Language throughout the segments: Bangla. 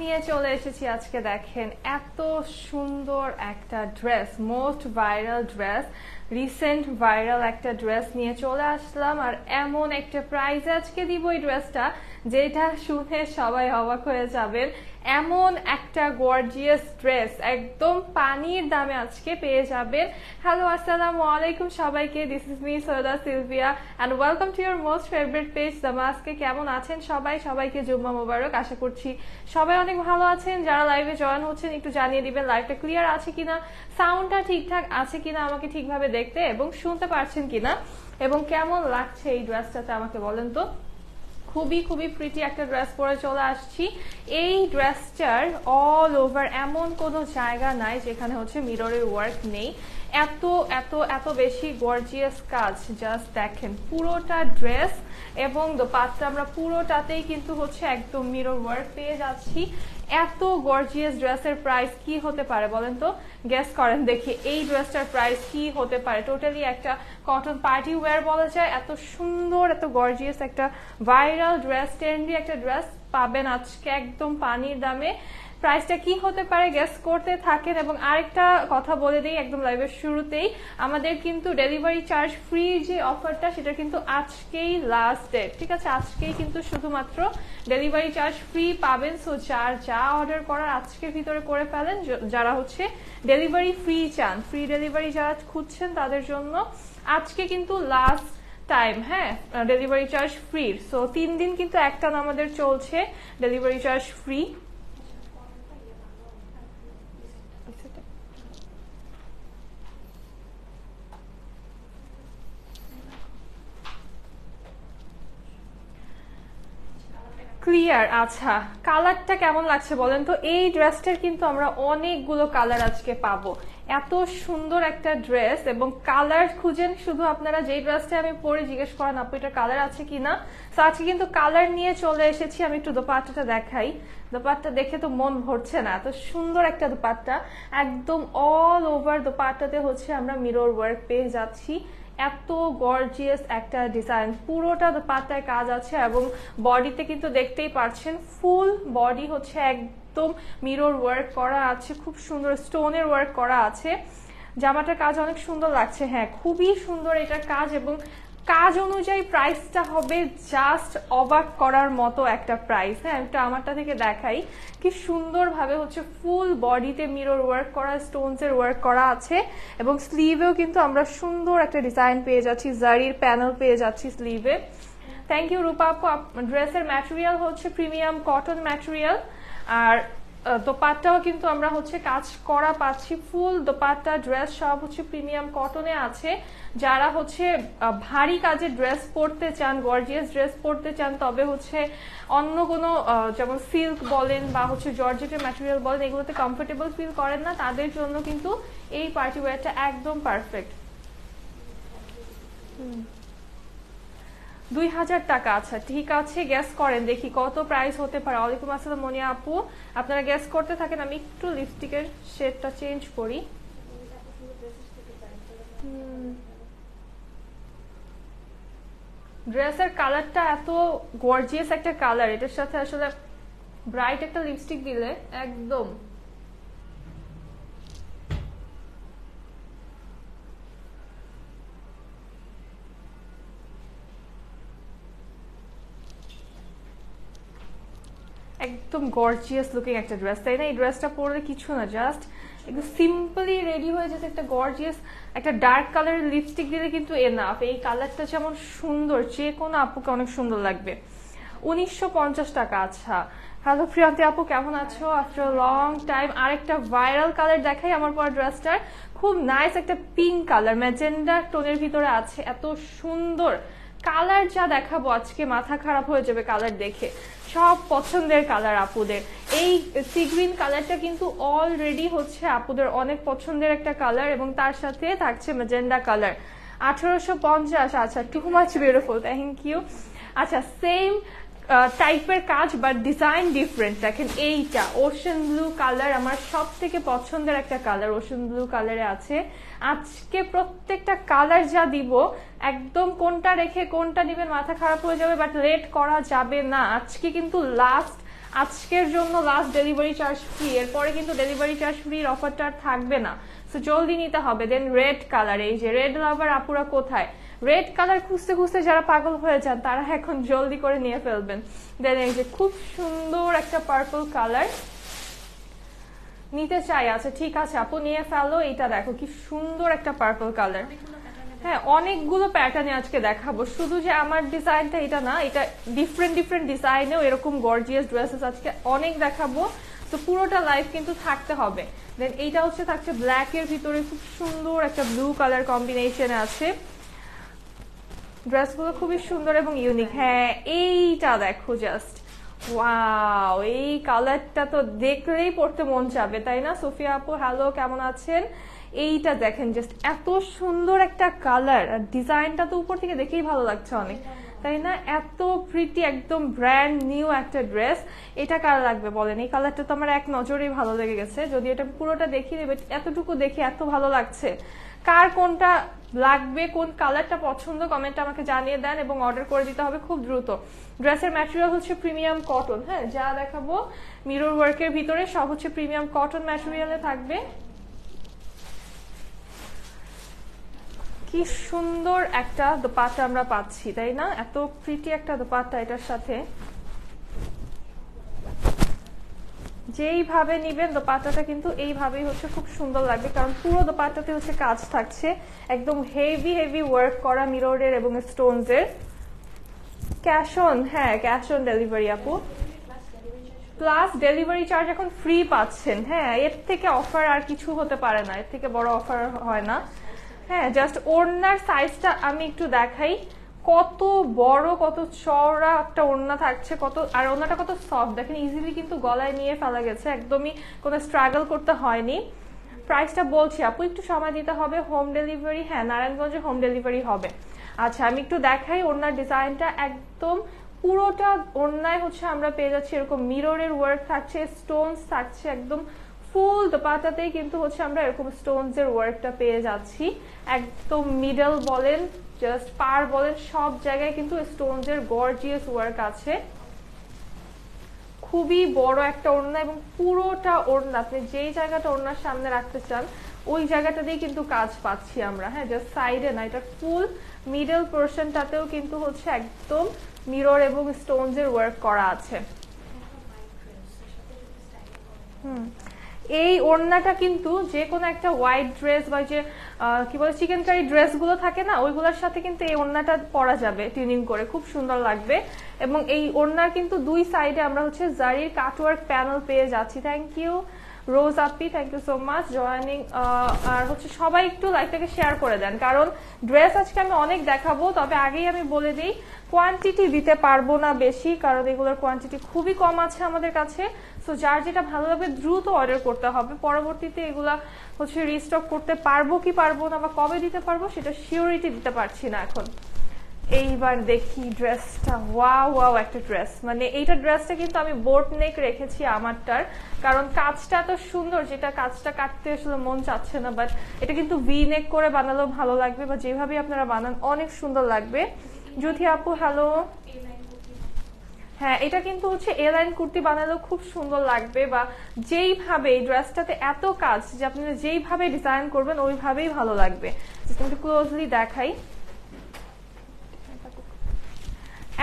নিয়ে চলে এসেছি আজকে দেখেন এত সুন্দর একটা dress, most viral dress, recent viral একটা ড্রেস নিয়ে চলে আসলাম। আর এমন একটা প্রাইস আজকে দিব এই ড্রেসটা যেটা শুনে সবাই অবাক হয়ে যাবেন। এমন একটা গর্জিয়াস ড্রেস একদম পানির দামে আজকে পেয়ে যাবেন। হ্যালো, আসসালামু আলাইকুম সবাইকে, this is me Syeda Silvia and welcome to your most favourite page দামাসকে। কেমন আছেন সবাই? সবাইকে জুম্মা মোবারক। আশা করছি সবাই অনেক ভালো আছেন। যারা লাইভে জয়েন হচ্ছেন একটু জানিয়ে দিবেন লাইভটা ক্লিয়ার আছে কিনা, সাউন্ডটা ঠিকঠাক আছে কিনা, আমাকে ঠিকভাবে দেখতে এবং শুনতে পারছেন কিনা, এবং কেমন লাগছে এই ড্রেসটাতে আমাকে বলেন তো। খুবই খুবই প্রিটি একটা ড্রেস পরে চলে আসছি। এই ড্রেসটার অল ওভার এমন কোনো জায়গা নাই যেখানে হচ্ছে মিররের ওয়ার্ক নেই। এত এত এত বেশি গর্জিয়াস কাজ, জাস্ট দেখেন পুরোটা ড্রেস এবং দোপাট্টা আমরা পুরোটাতেই কিন্তু হচ্ছে একদম মিরর ওয়ার্ক পেয়ে যাচ্ছি। এত গর্জিয়াস ড্রেসের প্রাইস কি হতে পারে বলেন তো, গেস করেন দেখি এই ড্রেসটার প্রাইস কি হতে পারে। টোটালি একটা কটন পার্টি ওয়্যার বলা যায়। এত সুন্দর এত গর্জিয়াস একটা ভাইরাল ড্রেস, ট্রেন্ডি একটা ড্রেস পাবেন আজকে একদম পানির দামে। প্রাইসটা কি হতে পারে গেস করতে থাকেন। এবং আরেকটা কথা বলে দিই একদম লাইভের শুরুতেই, আমাদের কিন্তু ডেলিভারি চার্জ ফ্রি যে অফারটা সেটা কিন্তু আজকেই লাস্ট ডেট, ঠিক আছে? আজকেই কিন্তু শুধুমাত্র ডেলিভারি চার্জ ফ্রি পাবেন। সো যার যা অর্ডার করার আজকের ভিতরে করে ফেলেন। যারা হচ্ছে ডেলিভারি ফ্রি চান, ফ্রি ডেলিভারি যারা খুঁজছেন তাদের জন্য আজকে কিন্তু লাস্ট টাইম, হ্যাঁ, ডেলিভারি চার্জ ফ্রি। সো 3 দিন কিন্তু একটানা আমাদের চলছে ডেলিভারি চার্জ ফ্রি। ক্লিয়ার? আচ্ছা, কালারটা কেমন লাগছে বলেন তো। এই ড্রেসটার কিন্তু আমরা অনেকগুলো কালার আজকে পাবো। এত সুন্দর একটা ড্রেস এবং কালার খুঁজেন শুধু আপনারা। যেই ড্রেসটা আমি পরে জিজ্ঞেস করেন আপু এটা কালার আছে কিনা, তো আজকে কিন্তু কালার নিয়ে চলে এসেছি। আমি একটু দোপাট্টাটা দেখাই। দোপাট্টা দেখে তো মন ভরছে না, এত সুন্দর একটা দোপাট্টা। একদম অল ওভার দোপাট্টাতে হচ্ছে আমরা মিরর ওয়ার্ক পেয়ে যাচ্ছি। এত গর্জিয়াস একটা ডিজাইন, পুরোটা দোপাট্টায় কাজ আছে এবং বডিতে কিন্তু দেখতেই পাচ্ছেন ফুল বডি হচ্ছে একদম মিরর ওয়ার্ক করা আছে, খুব সুন্দর স্টোনের ওয়ার্ক করা আছে। জামাটার কাজ অনেক সুন্দর লাগছে, হ্যাঁ খুবই সুন্দর এটার কাজ। এবং কাজ অনুযায়ী প্রাইসটা হবে জাস্ট অবাক করার মতো একটা প্রাইস। হ্যাঁ, একটা আমারটা থেকে দেখাই কি সুন্দরভাবে হচ্ছে ফুল বডিতে মিরর ওয়ার্ক করা, স্টোনস এর ওয়ার্ক করা আছে এবং স্লিভেও কিন্তু আমরা সুন্দর একটা ডিজাইন পেয়ে যাচ্ছি, জারির প্যানেল পেয়ে যাচ্ছি স্লিভে। থ্যাংক ইউ রূপা আপু। ড্রেসের ম্যাটেরিয়াল হচ্ছে প্রিমিয়াম কটন ম্যাটেরিয়াল। আর দোপাট্টাও কিন্তু আমরা হচ্ছে কাজ করা পাচ্ছি, ফুল দোপাট্টা ড্রেস সব হচ্ছে প্রিমিয়াম কটনে আছে। যারা হচ্ছে ভারী কাজের ড্রেস পরতে চান, গর্জিয়াস ড্রেস পরতে চান, তবে হচ্ছে অন্য কোনো যেমন সিল্ক বলেন বা হচ্ছে জর্জেটের ম্যাটেরিয়াল বলেন এগুলোতে কমফোর্টেবল ফিল করেন না, তাদের জন্য কিন্তু এই পার্টি ওয়্যারটা একদম পারফেক্ট। 2000 টাকা। আচ্ছা ঠিক আছে, গ্যাস করেন দেখি কত প্রাইস হতে পারে। ওয়ালাইকুম আসসালাম মনিয়া আপু, আপনারা গ্যাস করতে থাকেন, আমি একটু লিপস্টিকের শেডটা চেঞ্জ করি। ড্রেসের কালারটা এত গর্জিয়াস একটা কালার, এটার সাথে আসলে ব্রাইট একটা লিপস্টিক দিলে একদম একদম গর্জিয়াস লুকিং একটা ড্রেস, তাই না? এই ড্রেসটা পরলে কিছু না, জাস্ট একটু সিম্পলি রেডি হয়ে যেতে একটা গর্জিয়াস একটা ডার্ক কালারের লিপস্টিক দিলে কিন্তু এনাফ। এই কালারটা যেমন সুন্দর, যে কোনো আপুকে অনেক সুন্দর লাগবে। 1950 টাকা। আচ্ছা, হ্যালো প্রিয়ান্তি আপু, কেমন আছো? আফটার লং টাইম আরেকটা ভাইরাল কালার দেখাই আমার পর ড্রেসটার। খুব নাইস একটা পিঙ্ক কালার, ম্যাজেন্ডা টোনের ভিতরে আছে। এত সুন্দর কালার, যা দেখাবো আজকে মাথা খারাপ হয়ে যাবে কালার দেখে। সব পছন্দের কালার আপুদের। এই সি গ্রিন কালারটা কিন্তু অলরেডি হচ্ছে আপুদের অনেক পছন্দের একটা কালার এবং তার সাথে থাকছে ম্যাজেন্ডা কালার। 1850। আচ্ছা, too much beautiful, thank you. আচ্ছা, সেম টাইপের কাজ বাট ডিজাইন ডিফারেন্ট। দেখেন এইটা ওশান ব্লু কালার, আমার সব থেকে পছন্দের একটা কালার ওশান ব্লু কালারে আছে। আজকে প্রত্যেকটা কালার যা দিব একদম কোনটা রেখে কোনটা দিবেন মাথা খারাপ হয়ে যাবে, বাট লেট করা যাবে না। আজকে কিন্তু লাস্ট আজকের জন্য লাস্ট ডেলিভারি চার্জ ফ্রি, এরপরে কিন্তু ডেলিভারি চার্জ ফ্রির অফারটা আর থাকবে না, সো জলদি নিতে হবে। দেন রেড কালার, এই যে রেড লাভার আপুরা কোথায়, রেড কালার খুঁজতে খুঁজতে যারা পাগল হয়ে যান তারা এখন জলদি করে নিয়ে ফেলবেন। দেন এই যে খুব সুন্দর একটা পার্পল কালার নিতে চাই, আচ্ছা ঠিক আছে আপু নিয়ে ফেলো। এটা দেখো কি সুন্দর একটা পার্পল কালার। হ্যাঁ অনেকগুলো প্যাটার্নে আজকে দেখাবো, শুধু যে আমার ডিজাইনটা এটা না, এটা ডিফারেন্ট ডিফারেন্ট ডিজাইনেও এরকম গর্জিয়াস ড্রেসেস আজকে অনেক দেখাবো, তো পুরোটা লাইভ কিন্তু থাকতে হবে। দেন এইটা হচ্ছে থাকছে ব্ল্যাক এর ভিতরে খুব সুন্দর একটা ব্লু কালার কম্বিনেশনে আছে, ড্রেসগুলো খুবই সুন্দর এবং ইউনিক। হ্যাঁ এইটা দেখো জাস্ট ওয়াও, এই কালারটা তো দেখলেই পড়তে মন চাবে তাই না? সোফিয়া আপু হ্যালো, কেমন আছেন? এইটা দেখেন জাস্ট এত সুন্দর একটা কালার, আর ডিজাইনটা তো উপর থেকে দেখেই ভালো লাগছে অনেক তাই না? এত প্রিটি, একদম ব্র্যান্ড নিউ একটা ড্রেস। এটা কার লাগবে বলেন? এই কালারটা তো আমার এক নজরেই ভালো লেগে গেছে, যদি এটা পুরোটা দেখি নেবে, এতটুকু দেখে এত ভালো লাগছে। কার কোনটা লাগবে, কোন কালারটা পছন্দ কমেন্টে আমাকে জানিয়ে দেন এবং অর্ডার করে দিতে হবে খুব দ্রুত। ড্রেসের ম্যাটেরিয়াল হচ্ছে প্রিমিয়াম কটন, হ্যাঁ যা দেখাবো মিরর ওয়ার্কের ভিতরে সব হচ্ছে প্রিমিয়াম কটন ম্যাটেরিয়ালে থাকবে। কি সুন্দর একটা দোপাট্টা আমরা পাচ্ছি তাই না? এত প্রিটি একটা দোপাট্টা এটার সাথে, যেইভাবে নিবেন দোপাট্টাটা কিন্তু এইভাবেই হচ্ছে খুব সুন্দর লাগবে, কারণ পুরো দোপাট্টাতে হচ্ছে কাজ থাকছে, একদম হেভি হেভি ওয়ার্ক করা মিররের এবং স্টোনস এর। ক্যাশ অন, হ্যাঁ ক্যাশ অন ডেলিভারি আপু, প্লাস ডেলিভারি চার্জ এখন ফ্রি পাচ্ছেন। হ্যাঁ এর থেকে অফার আর কিছু হতে পারে না, এর থেকে বড় অফার হয় না। হ্যাঁ জাস্ট ওড়নার সাইজটা আমি একটু দেখাই, কত বড় কত চওড়া একটা ওড়না থাকছে, কত আর ওড়নাটা কত সফট দেখেন, ইজিলি কিন্তু গলায় নিয়ে ফেলা গেছে, একদমই কোনো স্ট্রাগল করতে হয়নি। প্রাইসটা বলছি আপু একটু সময় দিতে হবে। হোম ডেলিভারি, হ্যাঁ নারায়ণগঞ্জে হোম ডেলিভারি হবে। আচ্ছা আমি একটু দেখাই ওড়নার ডিজাইনটা, একদম পুরোটা ওড়নায় হচ্ছে আমরা পেয়ে যাচ্ছি এরকম মিররের ওয়ার্ক থাকছে, স্টোনস থাকছে, একদম ফুল দোপাট্টাতেই কিন্তু হচ্ছে আমরা এরকম স্টোনস এর ওয়ার্কটা পেয়ে যাচ্ছি, একদম মিডল বলেন জাস্ট পার বলেন সব জায়গায় কিন্তু স্টোনস এর গর্জিয়াস ওয়ার্ক আছে। খুবই বড় একটা ওড়না এবং পুরোটা ওড়না আপনি যেই জায়গাটা ওড়নার সামনে রাখতে চান ওই জায়গাটা দিয়ে কিন্তু কাজ পাচ্ছি আমরা। হ্যাঁ জাস্ট সাইডে না, এটা ফুল মিডল পোর্শনটাতেও কিন্তু হচ্ছে একদম মিরর এবং স্টোনস এর ওয়ার্ক করা আছে। এই ওড়নাটা কিন্তু যে কোনো একটা হোয়াইট ড্রেস বা যে কি বলে চিকেন কারি ড্রেস গুলো থাকে না ওইগুলোর সাথে কিন্তু এই ওড়নাটা পরা যাবে টিউনিং করে, খুব সুন্দর লাগবে। এবং এই ওড়নার কিন্তু দুই সাইডে আমরা হচ্ছে জারির কাটওয়ার্ক প্যানেল পেয়ে যাচ্ছি। থ্যাংক ইউ রোজ আপি, thank you so much joining. আর হচ্ছে সবাই একটু লাইভটাকে শেয়ার করে দেন, কারণ ড্রেস আজকে আমি অনেক দেখাবো, তবে আগেই আমি বলে দিই কোয়ান্টিটি দিতে পারবো না বেশি, কারণ এগুলোর কোয়ান্টিটি খুবই কম আছে আমাদের কাছে। সো যার যেটা ভালো লাগবে দ্রুত অর্ডার করতে হবে, পরবর্তীতে এগুলা হচ্ছে রিস্টক করতে পারবো কি পারবো না বা কবে দিতে পারবো সেটা শিওরিটি দিতে পারছি না এখন। এইবার দেখি ড্রেসটা, ওয়াও ওয়াও একটা ড্রেস, মানে এইটা ড্রেসটা কিন্তু আমি বোট নেক রেখেছি আমারটার, কারণ কাজটা এত সুন্দর যেটা কাজটা কাটতে আসলে মন চাচ্ছে না, বাট এটা কিন্তু ভি নেক করে বানালেও ভালো লাগবে বা যেভাবে আপনারা বানান অনেক সুন্দর লাগবে। জ্যোতি আপু হ্যালো, হ্যাঁ এটা কিন্তু হচ্ছে এ লাইন কুর্তি বানালেও খুব সুন্দর লাগবে, বা যেইভাবে এই ড্রেসটাতে এত কাজ যে আপনারা যেইভাবে ডিজাইন করবেন ওইভাবেই ভালো লাগবে। একটু ক্লোজলি দেখাই,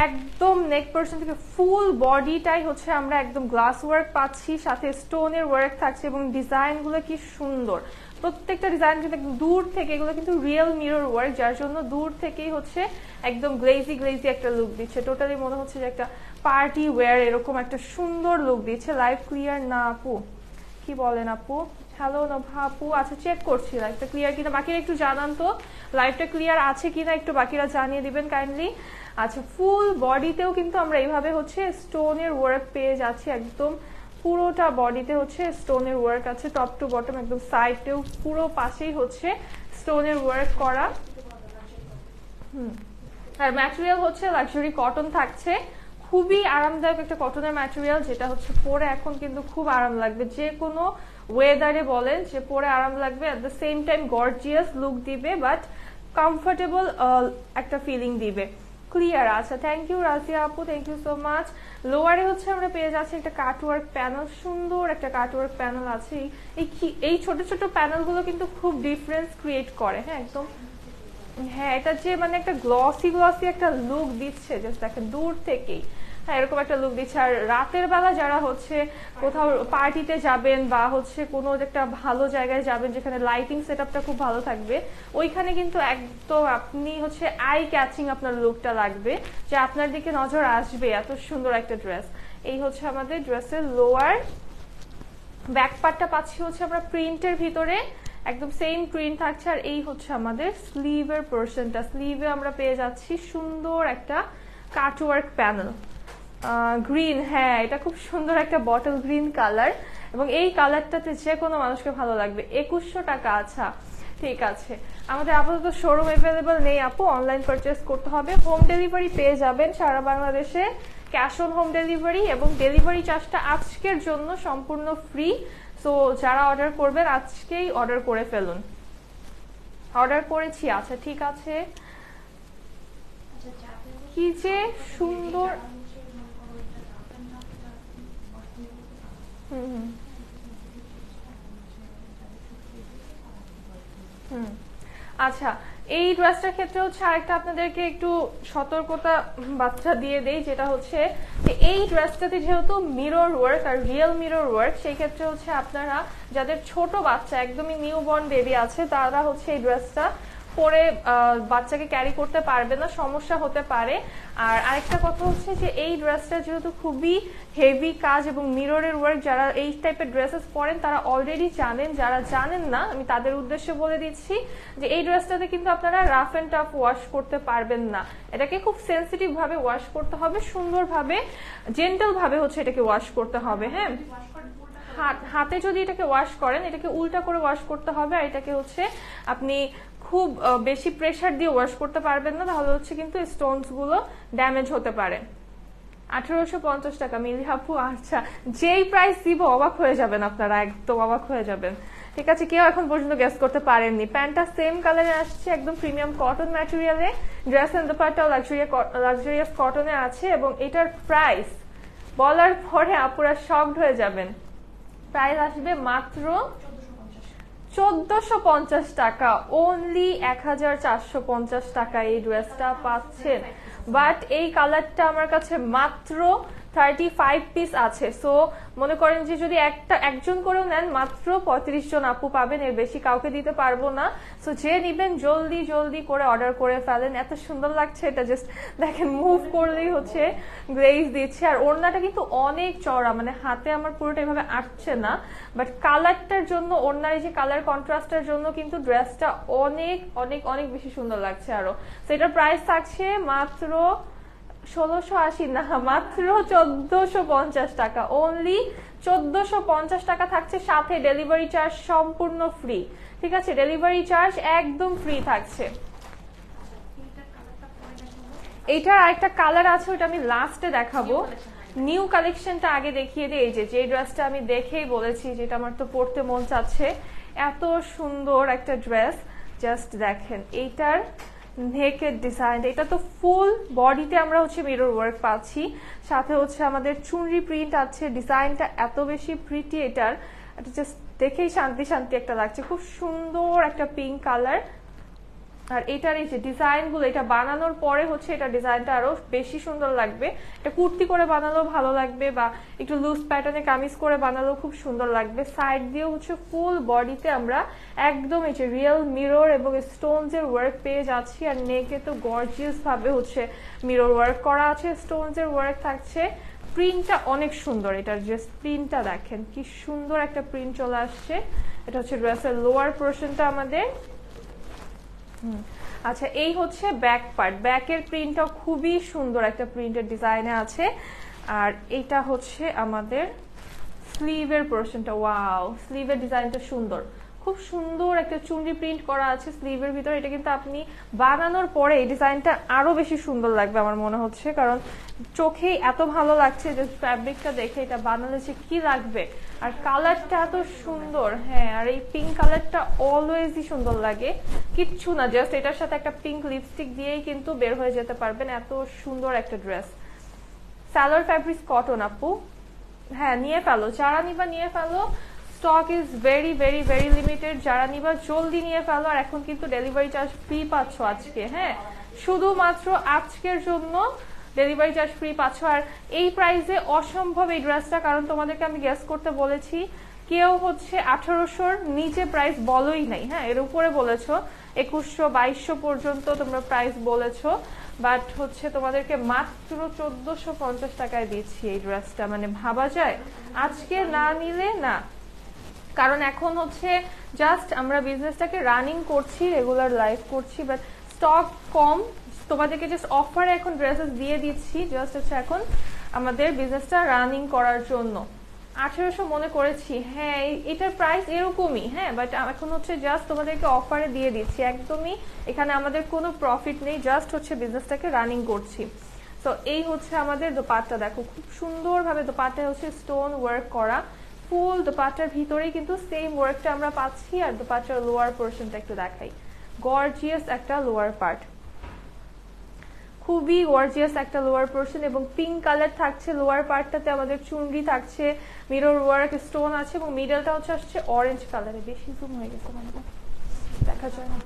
একদম নেক পোরশন থেকে ফুল বডিটাই হচ্ছে আমরা একদম গ্লাস ওয়ার্ক পাচ্ছি, সাথে স্টোনের ওয়ার্ক থাকছে এবং ডিজাইন গুলো কি সুন্দর, প্রত্যেকটা ডিজাইন কিন্তু একদম দূর থেকে, এগুলো কিন্তু রিয়েল মিরর ওয়ার্ক, যার জন্য দূর থেকেই হচ্ছে একদম গ্লেজি গ্লেজি একটা লুক দিচ্ছে, টোটালি মনে হচ্ছে যে একটা পার্টি ওয়্যার এরকম একটা সুন্দর লুক দিচ্ছে। লাইভ ক্লিয়ার না আপু, কি বলেন আপু? হ্যালো নভা আপু, আচ্ছা চেক করছি লাইভটা ক্লিয়ার কিনা, বাকিরা একটু জানান তো লাইভটা ক্লিয়ার আছে কিনা, একটু বাকিরা জানিয়ে দিবেন কাইন্ডলি। আচ্ছা ফুল বডিতেও কিন্তু আমরা এইভাবে হচ্ছে স্টোনের ওয়ার্ক পেয়ে যাচ্ছি, একদম পুরোটা বডিতে হচ্ছে স্টোনের ওয়ার্ক আছে, টপ টু বটম একদম সাইডেও পুরো পাশেই হচ্ছে স্টোনের ওয়ার্ক করা। আর ম্যাটেরিয়াল হচ্ছে লাক্সারি কটন থাকছে, খুবই আরামদায়ক একটা কটনের ম্যাটেরিয়াল, যেটা হচ্ছে পরে এখন কিন্তু খুব আরাম লাগবে, যে কোনো ওয়েদারে বলেন যে পরে আরাম লাগবে, at the same time gorgeous look দিবে, বাট কমফোর্টেবল একটা ফিলিং দিবে। ক্লিয়ার। আচ্ছা, থ্যাংক ইউ রাজিয়া আপু, থ্যাংক ইউ সো মাচ। লোয়ারে হচ্ছে আমরা পেয়ে যাচ্ছি একটা কাটওয়ার্ক প্যানেল, সুন্দর একটা কাটওয়ার্ক প্যানেল আছে। এই ছোট ছোট প্যানেলগুলো কিন্তু খুব ডিফারেন্স ক্রিয়েট করে। হ্যাঁ একদম, হ্যাঁ এটা যে মানে একটা গ্লসি গ্লসি একটা লুক দিচ্ছে, জাস্ট দেখেন দূর থেকেই। হ্যাঁ এরকম একটা লুক দিচ্ছে। আর রাতের বেলা যারা হচ্ছে কোথাও পার্টিতে যাবেন বা হচ্ছে কোনো একটা ভালো জায়গায় যাবেন যেখানে লাইটিং সেটআপটা খুব ভালো থাকবে, ওইখানে কিন্তু একদম আপনি হচ্ছে আই ক্যাচিং আপনার লুকটা লাগবে, যে আপনার দিকে নজর আসবে। এত সুন্দর একটা ড্রেস। এই হচ্ছে আমাদের ড্রেসের লোয়ার। ব্যাক পার্টটা পাচ্ছি হচ্ছে আমরা প্রিন্টের ভিতরে, একদম সেম প্রিন্ট থাকছে। আর এই হচ্ছে আমাদের স্লিভের পোর্শনটা, স্লিভে আমরা পেয়ে যাচ্ছি সুন্দর একটা কাটওয়ার্ক প্যানেল গ্রিন। হ্যাঁ এটা খুব সুন্দর একটা বটল গ্রিন কালার, এবং এই কালারটাতে যে কোনো মানুষকে ভালো লাগবে। 2100 টাকা। আচ্ছা ঠিক আছে, আমাদের আপাতত শোরুম অ্যাভেলেবল নেই আপু, অনলাইন পারচেস করতে হবে। হোম ডেলিভারি পেয়ে যাবেন সারা বাংলাদেশে, ক্যাশ অন হোম ডেলিভারি, এবং ডেলিভারি চার্জটা আজকের জন্য সম্পূর্ণ ফ্রি। সো যারা অর্ডার করবেন আজকেই অর্ডার করে ফেলুন। অর্ডার করেছি। আচ্ছা ঠিক আছে, কি যে সুন্দর। আচ্ছা, এই ড্রেসটার ক্ষেত্রে হচ্ছে আরেকটা আপনাদেরকে একটু সতর্কতা বার্তা দিয়ে দেই, যেটা হচ্ছে যে এই ড্রেসটাতে যেহেতু মিরর ওয়ার্ক আর রিয়েল মিরর ওয়ার্ক, সেই ক্ষেত্রে হচ্ছে আপনারা যাদের ছোট বাচ্চা একদমই নিউ বর্ন বেবি আছে, তারা হচ্ছে এই ড্রেসটা পরে বাচ্চাকে ক্যারি করতে পারবে না, সমস্যা হতে পারে। আর আরেকটা কথা হচ্ছে যে এই ড্রেসটা যেহেতু খুবই হেভি কাজ এবং মিররের ওয়ার্ক, যারা এই টাইপের ড্রেসেস পরেন তারা অলরেডি জানেন। যারা জানেন না আমি তাদের উদ্দেশ্যে বলে দিচ্ছি যে এই ড্রেসটাতে কিন্তু আপনারা রাফ এন্ড টাফ ওয়াশ করতে পারবেন না। এটাকে খুব সেন্সিটিভ ভাবে ওয়াশ করতে হবে, সুন্দরভাবে জেন্টল ভাবে হচ্ছে এটাকে ওয়াশ করতে হবে। হ্যাঁ হাতে যদি এটাকে ওয়াশ করেন, এটাকে উল্টা করে ওয়াশ করতে হবে। আর এটাকে হচ্ছে আপনি খুব বেশি প্রেসার দিয়ে ওয়াশ করতে পারবেন না, তাহলে হচ্ছে কিন্তু স্টোনস গুলো ড্যামেজ হতে পারে। 1850 টাকা মিলি আপু। আচ্ছা, যেই প্রাইস দিব অবাক হয়ে যাবেন আপনারা, একদম অবাক হয়ে যাবেন। ঠিক আছে, কেউ এখন পর্যন্ত গেস করতে পারেননি। প্যান্টটা সেম কালারে আসছে, একদম প্রিমিয়াম কটন ম্যাটেরিয়ালে। ড্রেস এন্ড দোপাট্টাও লাক্সারিয়াস কটনে আছে, এবং এটার প্রাইস বলার পরে আপুরা শকড হয়ে যাবেন। প্রাইস আসবে মাত্র 1450 টাকা, অনলি 1450 টাকা এই ড্রেসটা পাচ্ছেন। বাট এই কালারটা আমার কাছে মাত্র 35 পিস আছে। সো মনে করেন যে যদি একজন করেও নেন মাত্র 35 জন আপু পাবেন, এর বেশি কাউকে দিতে পারবো না। সো যে নিবেন জলদি জলদি করে অর্ডার করে ফেলেন। এত সুন্দর লাগছে এটা, জাস্ট দেখেন মুভ করলেই হচ্ছে গ্লেজ দিচ্ছে। আর ওড়নাটা কিন্তু অনেক চওড়া, মানে হাতে আমার পুরোটা এভাবে আটছে না, বাট কালারটার জন্য, ওড়নার এই যে কালার কন্ট্রাস্টের জন্য কিন্তু ড্রেসটা অনেক অনেক অনেক বেশি সুন্দর লাগছে আরো। তো এটার প্রাইস থাকছে মাত্র 1680 না, মাত্র 1450 টাকা, অনলি 1450 টাকা থাকছে, সাথে ডেলিভারি চার্জ সম্পূর্ণ ফ্রি। ঠিক আছে, ডেলিভারি চার্জ একদম ফ্রি থাকছে। এইটার আরেকটা কালার আছে, ওটা আমি লাস্টে দেখাবো। নিউ কালেকশনটা আগে দেখিয়ে দিই। এই যে ড্রেসটা আমি দেখেই বলেছি যেটা আমার তো পরতে মন চাচ্ছে, এত সুন্দর একটা ড্রেস। জাস্ট দেখেন এইটার নেকের ডিজাইন, এটা তো ফুল বডিতে আমরা হচ্ছে মিরর ওয়ার্ক পাচ্ছি, সাথে হচ্ছে আমাদের চুনরি প্রিন্ট আছে। ডিজাইনটা এত বেশি প্রিটি, এটার এটা জাস্ট দেখেই শান্তি শান্তি একটা লাগছে। খুব সুন্দর একটা পিঙ্ক কালার। আর এটার এই যে ডিজাইন গুলো, এটা বানানোর পরে হচ্ছে এটা ডিজাইনটা আরো বেশি সুন্দর লাগবে। এটা কুর্তি করে বানালেও ভালো লাগবে, বা একটু লুজ প্যাটার্নে কামিজ করে বানালেও খুব সুন্দর লাগবে। সাইড দিয়ে হচ্ছে ফুল বডিতে আমরা একদম এই যে রিয়েল মিরর এবং স্টোনস এর ওয়ার্ক পেয়ে যাচ্ছি। আর নেকে তো গর্জিয়াস ভাবে হচ্ছে মিরর ওয়ার্ক করা আছে, স্টোনস এর ওয়ার্ক থাকছে। প্রিন্টটা অনেক সুন্দর, এটার জাস্ট প্রিন্টটা দেখেন কি সুন্দর একটা প্রিন্ট চলে আসছে। এটা হচ্ছে ড্রেসের লোয়ার পোর্শনটা আমাদের। আচ্ছা, এই হচ্ছে ব্যাক পার্ট, ব্যাকের প্রিন্টটা খুবই সুন্দর একটা প্রিন্টের ডিজাইনে আছে। আর এটা হচ্ছে আমাদের স্লিভের পোর্শনটা। ওয়াও, স্লিভের ডিজাইনটা সুন্দর, খুব সুন্দর একটা চুনরি প্রিন্ট করা আছে স্লিভের ভিতরে। এটা কিন্তু আপনি বানানোর পরে এই ডিজাইনটা আরো বেশি সুন্দর লাগবে আমার মনে হচ্ছে, কারণ চোখেই এত ভালো লাগছে যে ফ্যাব্রিকটা দেখে এটা বানালে যে কি লাগবে। আর কালারটা এত সুন্দর, হ্যাঁ, আর এই পিঙ্ক কালারটা অলওয়েজই সুন্দর লাগে, কিচ্ছু না, জাস্ট এটার সাথে একটা পিঙ্ক লিপস্টিক দিয়েই কিন্তু বের হয়ে যেতে পারবেন। এত সুন্দর একটা ড্রেস। সালোয়ার ফ্যাব্রিক কটন আপু, হ্যাঁ নিয়ে ফেলো, যারা নিবা নিয়ে ফেলো, stock is very very very limited, যারা নিবা জলদি নিয়ে ফেলো। আর এখন কিন্তু ডেলিভারি চার্জ ফ্রি পাচ্ছ আজকে, হ্যাঁ শুধুমাত্র আজকের জন্য ডেলিভারি চার্জ ফ্রি পাচ্ছ। আর এই প্রাইসে অসম্ভব এই ড্রেসটা, কারণ তোমাদেরকে আমি গেস করতে বলেছি, কেউ হচ্ছে 1800-র নিচে প্রাইস বলোই নাই, হ্যাঁ এর উপরে বলেছো 2100 2200 পর্যন্ত তোমরা প্রাইস বলেছো, বাট হচ্ছে তোমাদেরকে মাত্র 1450 টাকায় দিচ্ছি এই ড্রেসটা। মানে ভাবা যায়, আজকে না নিলে না, কারণ এখন হচ্ছে জাস্ট আমরা বিজনেসটাকে রানিং করছি, রেগুলার লাইভ করছি, বাট স্টক কম, তোমাদেরকে জাস্ট অফারে এখন ড্রেসেস দিয়ে দিচ্ছি, জাস্ট হচ্ছে এখন আমাদের বিজনেসটা রানিং করার জন্য। 1800 মনে করেছি, হ্যাঁ এটার প্রাইস এরকমই, হ্যাঁ বাট এখন হচ্ছে জাস্ট তোমাদেরকে অফারে দিয়ে দিচ্ছি, একদমই এখানে আমাদের কোনো প্রফিট নেই, জাস্ট হচ্ছে বিজনেসটাকে রানিং করছি। তো এই হচ্ছে আমাদের দোপাট্টা, দেখো খুব সুন্দরভাবে দোপাট্টা হচ্ছে স্টোন ওয়ার্ক করা, ফুল দোপাট্টার ভিতরেই কিন্তু সেম ওয়ার্কটা আমরা পাচ্ছি। আর দোপাট্টার লোয়ার পোর্শনটা একটু দেখাই, গর্জিয়াস একটা লোয়ার পার্ট, খুবই গর্জিয়াস একটা লোয়ার পোর্শন, এবং পিঙ্ক কালার থাকছে লোয়ার পার্টটাতে, আমাদের চুনরি থাকছে, মিরর ওয়ার্ক স্টোন আছে, এবং মিডলটা হচ্ছে আসছে অরেঞ্জ কালারে। বেশি জুম হয়ে গেছে মানে দেখা যায় না,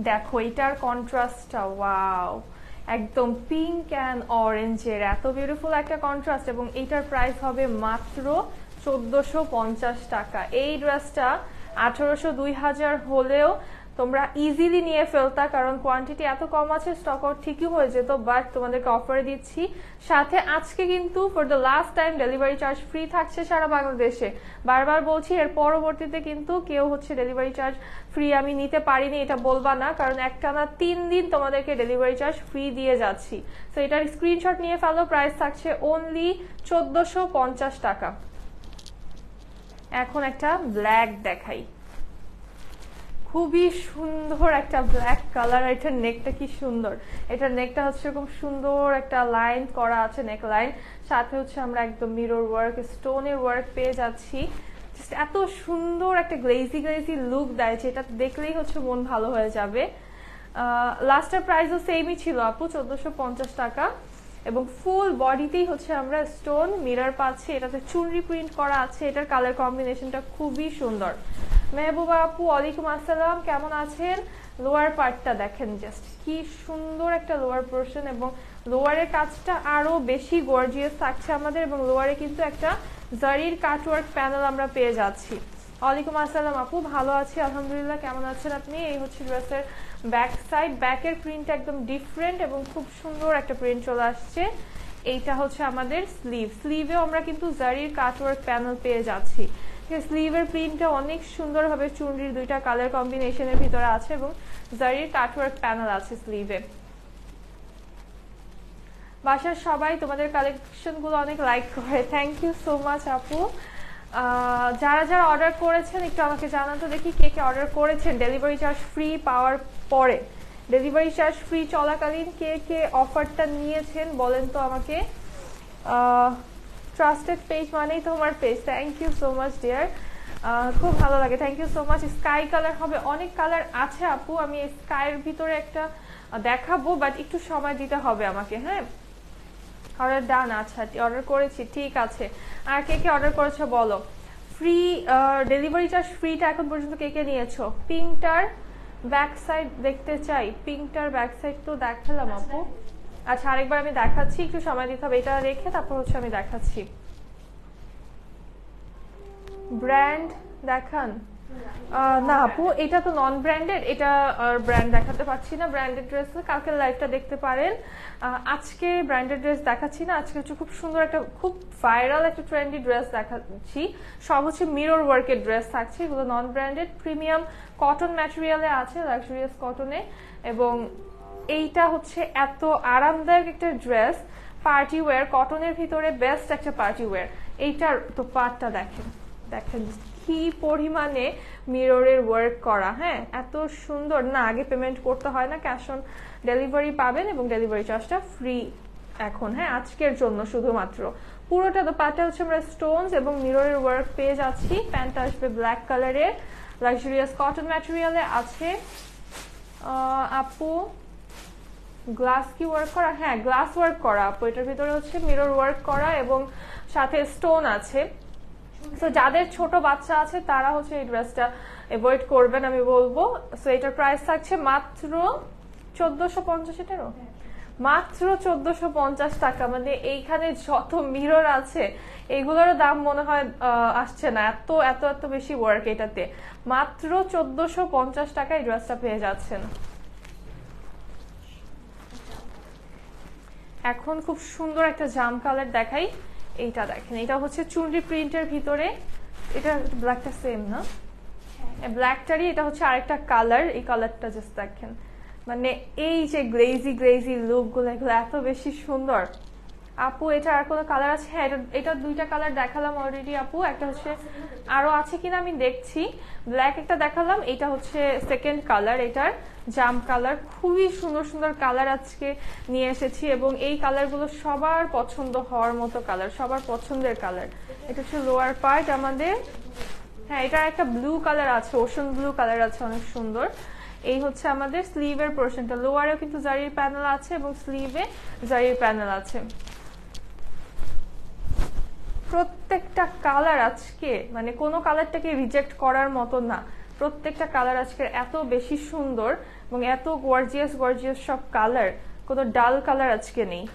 দেখো এটার কন্ট্রাস্টটা, ওয়াও, একদম পিঙ্ক অ্যান্ড অরেঞ্জের এত বিউটিফুল একটা কন্ট্রাস্ট, এবং এইটার প্রাইস হবে মাত্র 1450 টাকা। এই ড্রেসটা 1800 2000 হলেও তোমরা ইজিলি নিয়ে ফেলতা, কারণ কোয়ান্টিটি এত কম আছে, স্টক আউট ঠিকই হয়ে যেত, বাট তোমাদেরকে অফারে দিচ্ছি। সাথে আজকে কিন্তু for the last time delivery charge free থাকছে সারা বাংলাদেশে, বারবার বলছি, এর পরবর্তীতে কিন্তু কেউ হচ্ছে ডেলিভারি চার্জ ফ্রি আমি নিতে পারিনি এটা বলবা না, কারণ একটানা 3 দিন তোমাদেরকে ডেলিভারি চার্জ ফ্রি দিয়ে যাচ্ছি। তো এটার স্ক্রিনশট নিয়ে ফেলো, প্রাইস থাকছে অনলি 1450 টাকা। এখন একটা ব্ল্যাক দেখাই, খুবই সুন্দর একটা ব্ল্যাক কালার। এটার নেকটা কি সুন্দর, এটার নেকটা হচ্ছে এরকম সুন্দর একটা লাইন করা আছে, নেক লাইন, সাথে হচ্ছে আমরা একদম মিরর ওয়ার্ক স্টোনের ওয়ার্ক পেয়ে যাচ্ছি। এত সুন্দর একটা গ্লেজি গ্লেজি লুক দেয়, যেটা দেখলেই হচ্ছে মন ভালো হয়ে যাবে। লাস্টের প্রাইসও সেমই ছিল আপু, 1450 টাকা, এবং ফুল বডিতেই হচ্ছে আমরা স্টোন মিরর পাচ্ছি, এটাতে চুনরি প্রিন্ট করা আছে। এটার কালার কম্বিনেশনটা খুবই সুন্দর। মেহবুবা আপু ওয়ালাইকুম আসসালাম, কেমন আছেন? লোয়ার পার্টটা দেখেন, জাস্ট কি সুন্দর একটা লোয়ার পোর্শন, এবং লোয়ারের কাজটা আরো বেশি গর্জিয়াস থাকছে আমাদের, এবং লোয়ারে কিন্তু একটা জারির কাটওয়ার্ক প্যানেল আমরা পেয়ে যাচ্ছি। ওয়ালাইকুম আসসালাম আপু, ভালো আছি আলহামদুলিল্লাহ, কেমন আছেন আপনি? এই হচ্ছে ড্রেসের ব্যাক সাইড, ব্যাকের প্রিন্ট একদম ডিফারেন্ট এবং খুব সুন্দর একটা প্রিন্ট চলে আসছে। এইটা হচ্ছে আমাদের স্লিভ, স্লিভেও আমরা কিন্তু জারির কাটওয়ার্ক প্যানেল পেয়ে যাচ্ছি। স্লিভের প্রিন্টটা অনেক সুন্দরভাবে চুনরির দুইটা কালার কম্বিনেশনের ভিতরে আছে, এবং জারির কাটওয়ার্ক প্যানেল আছে স্লিভে। বাসার সবাই তোমাদের কালেকশন গুলো অনেক লাইক করে, থ্যাংক ইউ সো মাচ আপু। যারা যারা অর্ডার করেছেন একটু আমাকে জানান তো দেখি, কে কে অর্ডার করেছেন ডেলিভারি চার্জ ফ্রি পাওয়ার পরে, ডেলিভারি চার্জ ফ্রি চলাকালীন কে কে অফারটা নিয়েছেন বলেন তো আমাকে। ট্রাস্টেড পেজ মানেই তোমার page, thank you so much dear, খুব ভালো লাগে, thank you so much. Sky colour হবে, অনেক কালার আছে আপু, আমি স্কাইয়ের ভিতরে একটা দেখাবো, বাট একটু সময় দিতে হবে আমাকে। হ্যাঁ, অর্ডার ডান, আচ্ছা অর্ডার করেছি, ঠিক আছে। আর কে কে অর্ডার করেছো বলো। ফ্রি ডেলিভারি চার্জ ফ্রিটা এখন পর্যন্ত কে কে নিয়েছো? পিঙ্কটার ব্যাক সাইড দেখতে চাই, পিঙ্কটার ব্যাক সাইড তো দেখালাম আপু, আচ্ছা আরেকবার আমি দেখাচ্ছি, একটু সময় দিতে হবে, এটা রেখে তারপর হচ্ছে আমি দেখাচ্ছি। ব্র্যান্ড দেখান না আপু, এটা তো নন ব্র্যান্ডেড, এটা ব্র্যান্ড দেখাতে পারছি না। ব্র্যান্ডেড ড্রেস কালকের লাইভটা দেখতে পারেন, আজকে ব্র্যান্ডেড ড্রেস দেখাচ্ছি না। আজকে হচ্ছে খুব সুন্দর একটা খুব ভাইরাল একটা ট্রেন্ডি ড্রেস দেখাচ্ছি, সব হচ্ছে মিরর ওয়ার্কের ড্রেস থাকছে, এগুলো নন ব্র্যান্ডেড, প্রিমিয়াম কটন ম্যাটেরিয়ালে আছে, লাক্সারিয়াস কটনে, এবং এইটা হচ্ছে এত আরামদায়ক একটা ড্রেস, পার্টি ওয়্যার, কটনের ভিতরে বেস্ট একটা পার্টি ওয়্যার। এইটার দোপাট্টা দেখেন, দেখেন কি পরিমাণে মিররের ওয়ার্ক করা। হ্যাঁ, এত সুন্দর না, আগে পেমেন্ট করতে হয় না, ক্যাশ অন ডেলিভারি পাবেন এবং ডেলিভারি চার্জটা ফ্রি এখন। হ্যাঁ, আজকের জন্য শুধুমাত্র। পুরোটা দোপাট্টা হচ্ছে আমরা স্টোনস এবং মিররের ওয়ার্ক পেয়ে যাচ্ছি। প্যান্টটা আসবে ব্ল্যাক কালারের, লাক্সারিয়াস কটন ম্যাটেরিয়ালে আছে। আপু গ্লাস কি ওয়ার্ক করা? হ্যাঁ, গ্লাস ওয়ার্ক করা আপু, এটার ভিতরে হচ্ছে মিরর ওয়ার্ক করা এবং সাথে স্টোন আছে। সো যাদের ছোট বাচ্চা আছে তারা হচ্ছে এই ড্রেসটা অ্যাভয়েড করবেন আমি বলবো। সো এটার প্রাইস থাকছে মাত্র 1450, এটারও মাত্র 1450 টাকা। মানে এইখানে যত মিরর আছে এইগুলোর দাম মনে হয় আসছে না, এত এত এত বেশি ওয়ার্ক এটাতে। মাত্র 1450 টাকায় ড্রেসটা পেয়ে যাচ্ছেন। এখন খুব সুন্দর একটা জাম কালার দেখাই, এইটা দেখেন, এটা হচ্ছে চুনরি প্রিন্টের ভিতরে, এটা ব্ল্যাকটা সেম না, ব্ল্যাকটারই এটা হচ্ছে আরেকটা কালার। এই কালারটা জাস্ট দেখেন, মানে এই যে গ্লেজি গ্লেজি লুক গুলো, এগুলো এত বেশি সুন্দর। আপু এটা আর কোনো কালার আছে? হ্যাঁ, এটা দুইটা কালার দেখালাম অলরেডি আপু, একটা হচ্ছে আরো আছে কিনা আমি দেখছি। ব্ল্যাক একটা দেখালাম, এটা হচ্ছে সেকেন্ড কালার, এটার জাম কালার। খুবই সুন্দর সুন্দর কালার আজকে নিয়ে এসেছি এবং এই কালারগুলো সবার পছন্দ হওয়ার মতো কালার, সবার পছন্দের কালার। এটা হচ্ছে লোয়ার পার্ট আমাদের। হ্যাঁ, এটার একটা ব্লু কালার আছে, ওশন ব্লু কালার আছে, অনেক সুন্দর। এই হচ্ছে আমাদের স্লিভের পোর্শনটা, লোয়ারেও কিন্তু জারির প্যানেল আছে এবং স্লিভে জারির প্যানেল আছে। প্রত্যেকটা কালার আজকে মানে কোনো কালারটাকে রিজেক্ট করার মতো না, প্রত্যেকটা কালার আজকে এত বেশি সুন্দর এবং এত গর্জিয়াস গর্জিয়াস সব কালার, কোনো ডাল কালার আজকে নেই।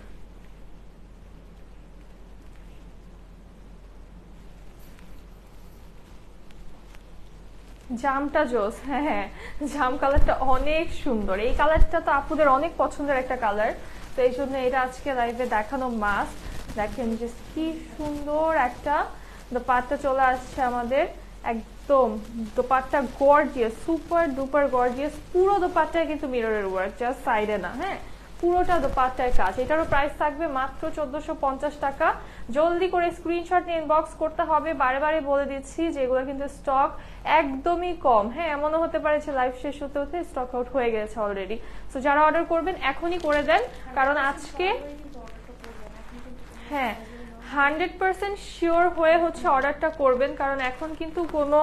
জামটা জোস, হ্যাঁ হ্যাঁ, জাম কালারটা অনেক সুন্দর। এই কালারটা তো আপুদের অনেক পছন্দের একটা কালার, তো এই জন্য এটা আজকে লাইভে দেখানো মাস্ট। দেখেন যে কি সুন্দর একটা দোপাট্টা চলে আসছে আমাদের, একদম dupatta gorgeous, super duper gorgeous. পুরো দোপাট্টায় কিন্তু মিররের ওয়ার্ক, জাস্ট সাইডে না, হ্যাঁ পুরোটা দোপাট্টায় কাজ। এটারও প্রাইস থাকবে মাত্র 1450 টাকা। জলদি করে স্ক্রিনশট নিয়ে ইনবক্স করতে হবে, বারে বারে বলে দিচ্ছি যেগুলো কিন্তু স্টক একদমই কম। হ্যাঁ, এমনও হতে পারে যে লাইভ শেষ হতে হতে স্টক আউট হয়ে গেছে অলরেডি। সো যারা অর্ডার করবেন এখনই করে দেন, কারণ আজকে হ্যাঁ 100% শিওর হয়ে হচ্ছে অর্ডারটা করবেন, কারণ এখন কিন্তু কোনো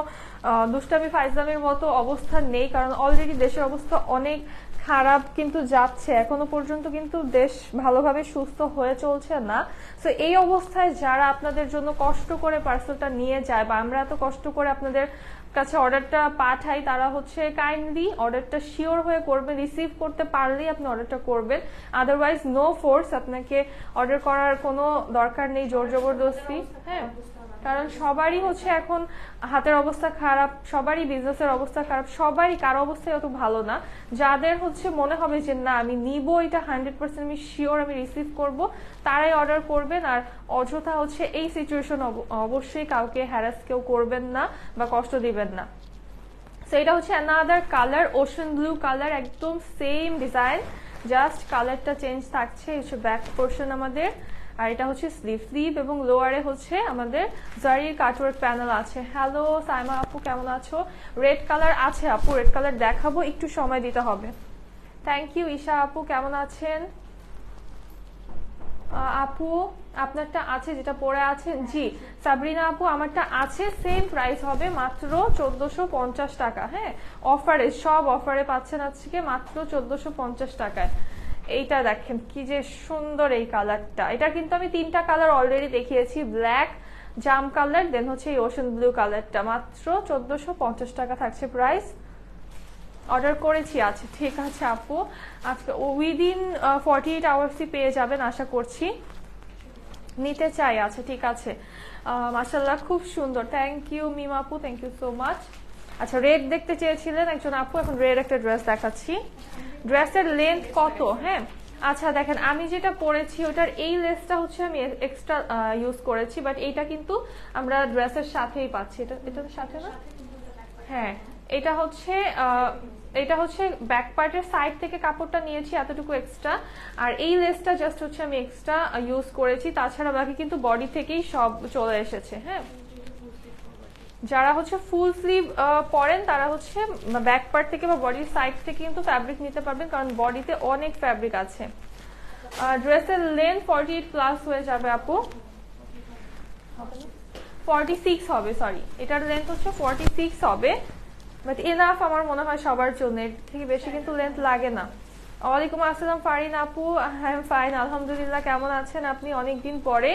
দুষ্টামি ফাইজলামের মতো অবস্থা নেই, কারণ অলরেডি দেশের অবস্থা অনেক খারাপ কিন্তু যাচ্ছে, এখনো পর্যন্ত কিন্তু দেশ ভালোভাবে সুস্থ হয়ে চলছে না। তো এই অবস্থায় যারা আপনাদের জন্য কষ্ট করে পার্সেলটা নিয়ে যায় বা আমরা এত কষ্ট করে আপনাদের কাছে অর্ডারটা পাঠাই, তারা হচ্ছে কাইন্ডলি অর্ডারটা শিওর হয়ে করবেন, রিসিভ করতে পারলেই আপনি অর্ডারটা করবেন, আদারওয়াইজ নো ফোর্স, আপনাকে অর্ডার করার কোনো দরকার নেই জোর জবরদস্তি। হ্যাঁ, কারণ সবারই হচ্ছে এখন হাতের অবস্থা খারাপ, সবারই বিজনেসের অবস্থা খারাপ, সবারই কারো অবস্থায় অত ভালো না। যাদের হচ্ছে মনে হবে যে না আমি নিব, এটা 100% আমি শিওর আমি রিসিভ করব, তারাই অর্ডার করবেন। আর অযথা হচ্ছে এই সিচুয়েশন অবশ্যই কাউকে হ্যারাস কেউ করবেন না বা কষ্ট দিবেন না। সো এটা হচ্ছে another colour, ocean blue colour, একদম সেম ডিজাইন, জাস্ট কালারটা চেঞ্জ থাকছে। হচ্ছে ব্যাক পোর্শন আমাদের, আর এটা হচ্ছে স্লিভ এবং লোয়ারে হচ্ছে আমাদের জারির কাটওয়ার্ক প্যানেল আছে। হ্যালো সাইমা আপু, কেমন আছো? রেড কালার আছে আপু, রেড কালার দেখাবো, একটু সময় দিতে হবে। থ্যাংক ইউ ঈশা আপু, কেমন আছেন? আপু আপনারটা আছে যেটা পরে আছেন? জি সাবরিনা আপু, আমারটা আছে, সেম প্রাইস হবে মাত্র 1450 টাকা। হ্যাঁ, অফারে, সব অফারে পাচ্ছেন আজকে মাত্র 1450 টাকায়। এইটা দেখেন কি যে সুন্দর এই কালারটা, এটা কিন্তু আমি তিনটা কালার অলরেডি দেখিয়েছি, ব্ল্যাক, জাম কালার, দেন হচ্ছে এই ওশন ব্লু কালারটা। মাত্র 1450 টাকা থাকছে প্রাইস। অর্ডার করেছি, আচ্ছা ঠিক আছে আপু, আজকে উইদিন 48 আওয়ার্সই পেয়ে যাবেন আশা করছি। নিতে চাই, আচ্ছা ঠিক আছে। মাশাআল্লাহ খুব সুন্দর, থ্যাংক ইউ মিম আপু, থ্যাংক ইউ সো মাচ। আচ্ছা রেড দেখতে চেয়েছিলেন একজন আপু, এখন রেড একটা ড্রেস দেখাচ্ছি। ড্রেসের লেন্থ কত? হ্যাঁ আচ্ছা দেখেন, আমি যেটা পরেছি ওটার এই লেসটা হচ্ছে আমি এক্সট্রা ইউজ করেছি, বাট এইটা কিন্তু আমরা ড্রেসের সাথেই পাচ্ছি। এটার সাথে না, হ্যাঁ এটা হচ্ছে এটা হচ্ছে ব্যাক পার্টের সাইড থেকে কাপড়টা নিয়েছি এতটুকু এক্সট্রা, আর এই লেসটা জাস্ট হচ্ছে আমি এক্সট্রা ইউজ করেছি, তাছাড়া বাকি কিন্তু বডি থেকেই সব চলে এসেছে। হ্যাঁ, যারা হচ্ছে ফুল স্লিভ পরেন তারা হচ্ছে ব্যাক পার্ট থেকে বা বডির সাইড থেকে কিন্তু ফ্যাব্রিক নিতে পারবেন, কারণ বডিতে অনেক ফ্যাব্রিক আছে। ড্রেসের লেন্থ 48 প্লাস হয়ে যাবে আপু, 46 হবে, সরি এটার লেন্থ হচ্ছে 46 হবে, বাট এনাফ আমার মনে হয় সবার জন্য, এর থেকে বেশি কিন্তু লেন্থ লাগে না। ওয়ালাইকুম আসসালাম ফারিন আপু, আই এম ফাইন আলহামদুলিল্লাহ, কেমন আছেন আপনি অনেকদিন পরে?